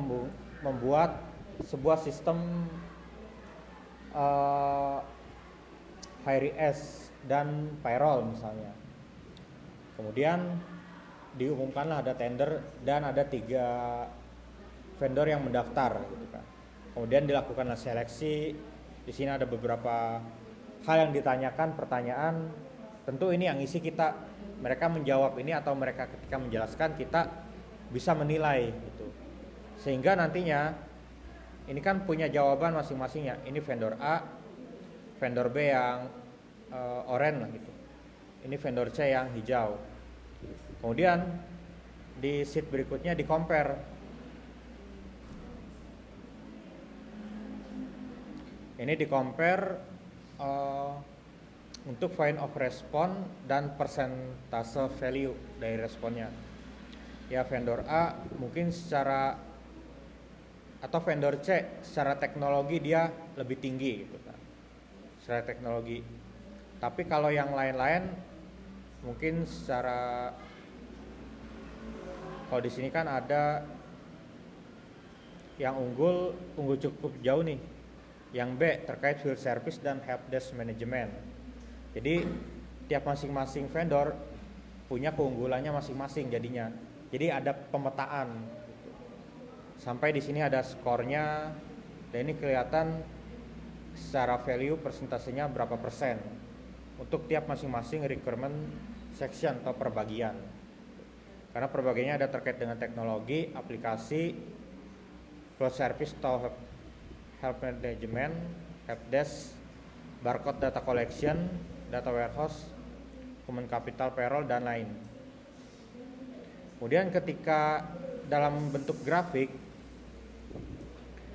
membuat sebuah sistem HRIS dan payroll misalnya. Kemudian diumumkanlah ada tender dan ada 3 vendor yang mendaftar gitu kan. Kemudian dilakukanlah seleksi. Di sini ada beberapa hal yang ditanyakan, pertanyaan. Tentu ini yang isi kita, mereka menjawab ini atau mereka ketika menjelaskan kita bisa menilai gitu. Sehingga nantinya ini kan punya jawaban masing-masing ya. Ini vendor A, vendor B yang oranye lah gitu. Ini vendor C yang hijau. Kemudian di sheet berikutnya di compare. Ini di compare untuk find of response dan persentase value dari responnya. Ya vendor A mungkin secara atau vendor C secara teknologi dia lebih tinggi gitu kan. Secara teknologi. Tapi kalau yang lain-lain mungkin secara, kalau di sini kan ada yang unggul cukup jauh nih. Yang B terkait field service dan help desk management. Jadi tiap masing-masing vendor punya keunggulannya masing-masing jadinya. Jadi ada pemetaan. Sampai di sini ada skornya dan ini kelihatan secara value persentasenya berapa persen untuk tiap masing-masing requirement section atau perbagian. Karena perbagiannya ada terkait dengan teknologi, aplikasi, cloud service atau help management, helpdesk, barcode data collection, data warehouse, human capital, payroll, dan lain. Kemudian ketika dalam bentuk grafik,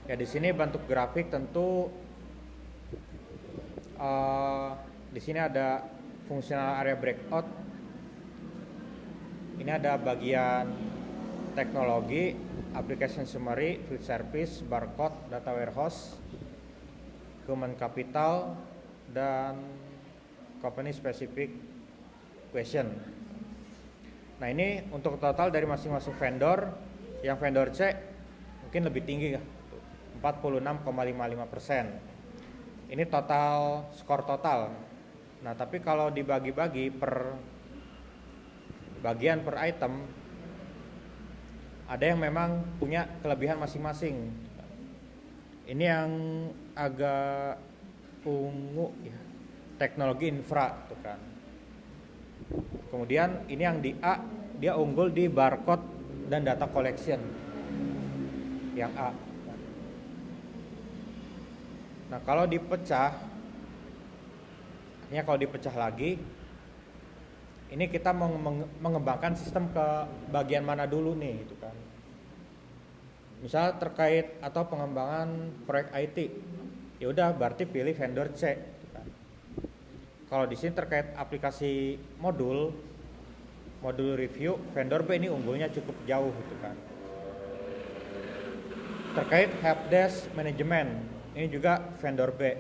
ya di sini bentuk grafik tentu di sini ada fungsional area breakout. Ini ada bagian teknologi, application summary, field service, barcode, data warehouse, human capital, dan company specific question. Nah ini untuk total dari masing-masing vendor. Yang vendor C mungkin lebih tinggi ya, 46,55%. Ini total skor total. Nah tapi kalau dibagi-bagi per bagian per item, ada yang memang punya kelebihan masing-masing. Ini yang agak ungu ya, teknologi infra tuh kan. Kemudian ini yang di A, dia unggul di barcode dan data collection. Yang A. Nah, kalau dipecah, ini kalau dipecah lagi, ini kita mengembangkan sistem ke bagian mana dulu nih, gitu kan. Misal terkait atau pengembangan proyek IT, ya udah berarti pilih vendor C. Gitu kan. Kalau di sini terkait aplikasi modul review, vendor B ini unggulnya cukup jauh, gitu kan. Terkait helpdesk management, ini juga vendor B.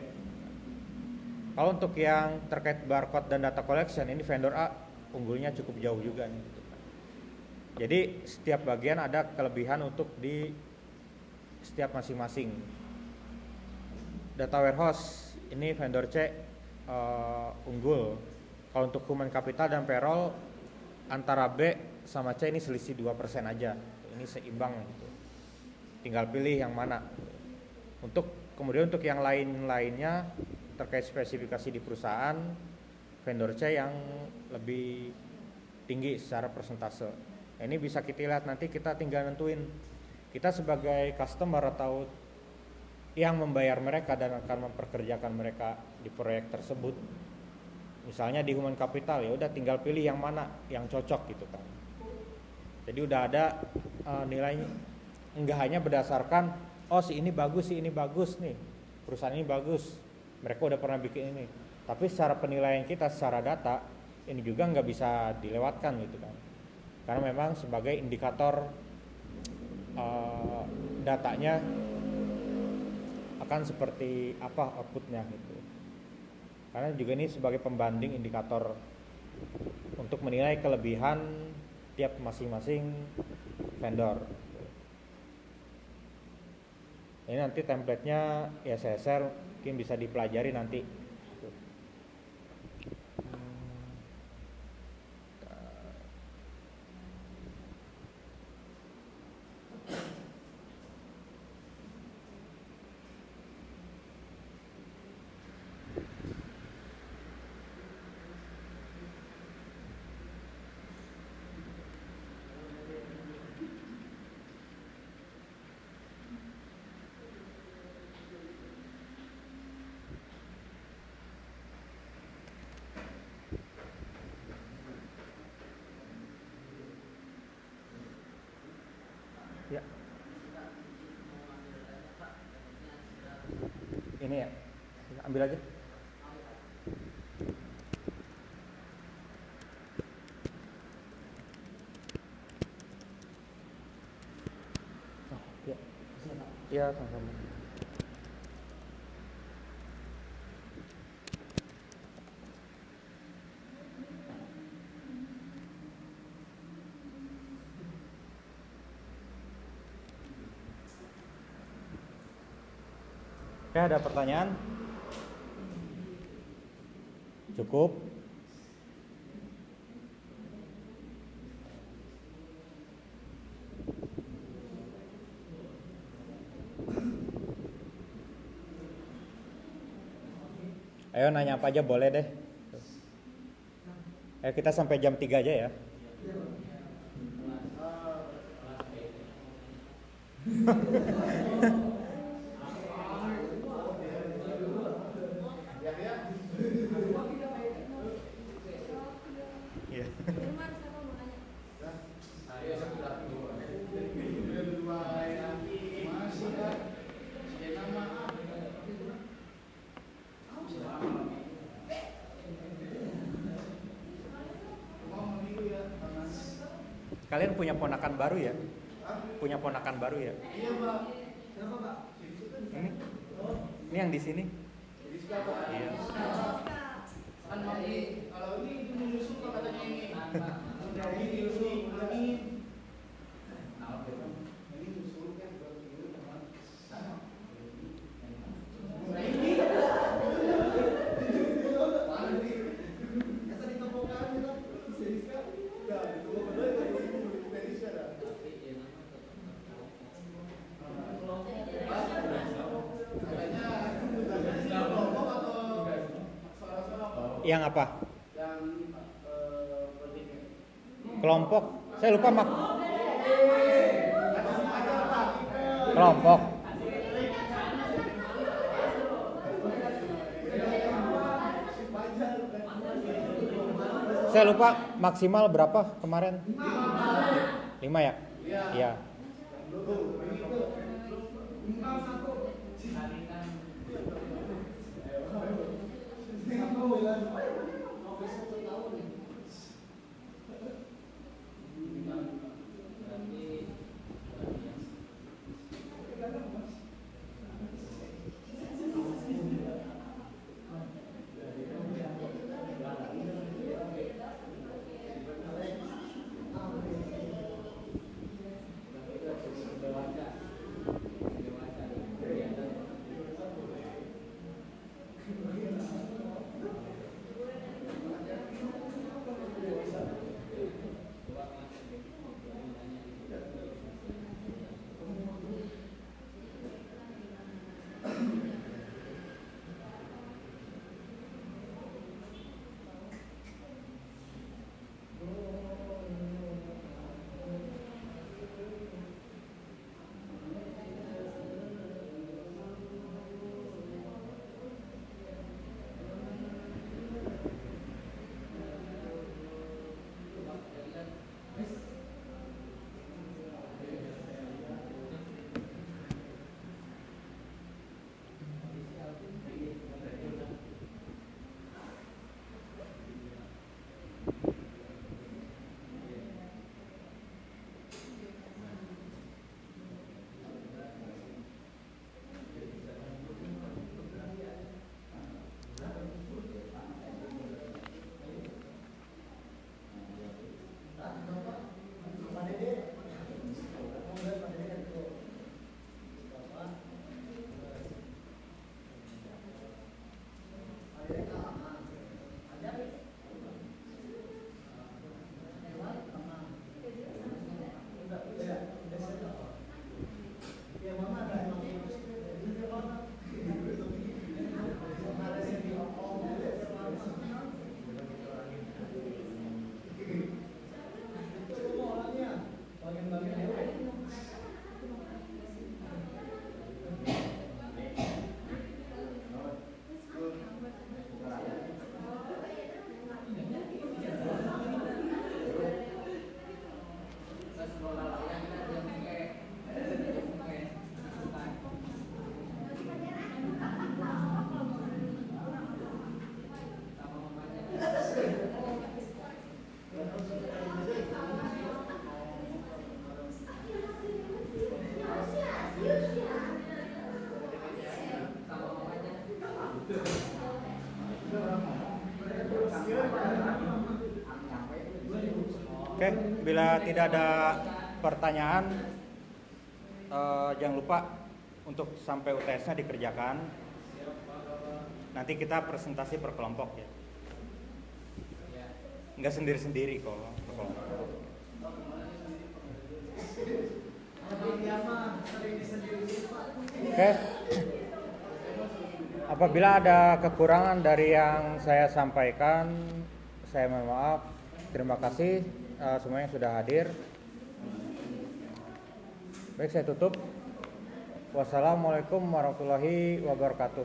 Kalau untuk yang terkait barcode dan data collection, ini vendor A unggulnya cukup jauh juga nih, gitu kan. Jadi setiap bagian ada kelebihan untuk di setiap masing-masing. Data warehouse ini vendor C unggul. Kalau untuk human capital dan payroll antara B sama C ini selisih 2% aja. Ini seimbang gitu. Tinggal pilih yang mana. Kemudian untuk yang lainnya terkait spesifikasi di perusahaan, vendor C yang lebih tinggi secara persentase. Nah, ini bisa kita lihat, nanti kita tinggal nentuin kita sebagai customer atau yang membayar mereka dan akan memperkerjakan mereka di proyek tersebut. Misalnya di human capital, ya udah tinggal pilih yang mana yang cocok gitu kan. Jadi udah ada nilainya, enggak hanya berdasarkan si ini bagus nih, perusahaan ini bagus, mereka udah pernah bikin ini. Tapi secara penilaian kita secara data ini juga nggak bisa dilewatkan gitu kan, karena memang sebagai indikator datanya akan seperti apa outputnya gitu. Karena juga ini sebagai pembanding indikator untuk menilai kelebihan tiap masing-masing vendor. Ini nanti template-nya ya saya share, mungkin bisa dipelajari nanti. Ya. Ini ya, ambil aja. Oh, ya. Ya, sama-sama. Oke, ada pertanyaan? Cukup? Ayo nanya apa aja boleh deh. Ayo kita sampai jam 3 aja ya. Iya. Kalian punya ponakan baru ya? Punya ponakan baru ya? Iya, Pak. Siapa, Pak? Ini? Ini yang di sini? Iya. Kan mami, kalau ini menyusul katanya ini. Dari nyusul ini. Ini nyusul kan buat teman. Yang apa? Kelompok. Saya lupa kelompok. Saya lupa maksimal berapa kemarin? 5 ya? Iya. Oke, bila tidak ada pertanyaan, jangan lupa untuk sampai UTS-nya dikerjakan. Nanti kita presentasi per kelompok ya. Nggak sendiri-sendiri kok per kelompok. Oke. Apabila ada kekurangan dari yang saya sampaikan, saya mohon maaf. Terima kasih semuanya sudah hadir. Baik, saya tutup. Wassalamualaikum warahmatullahi wabarakatuh.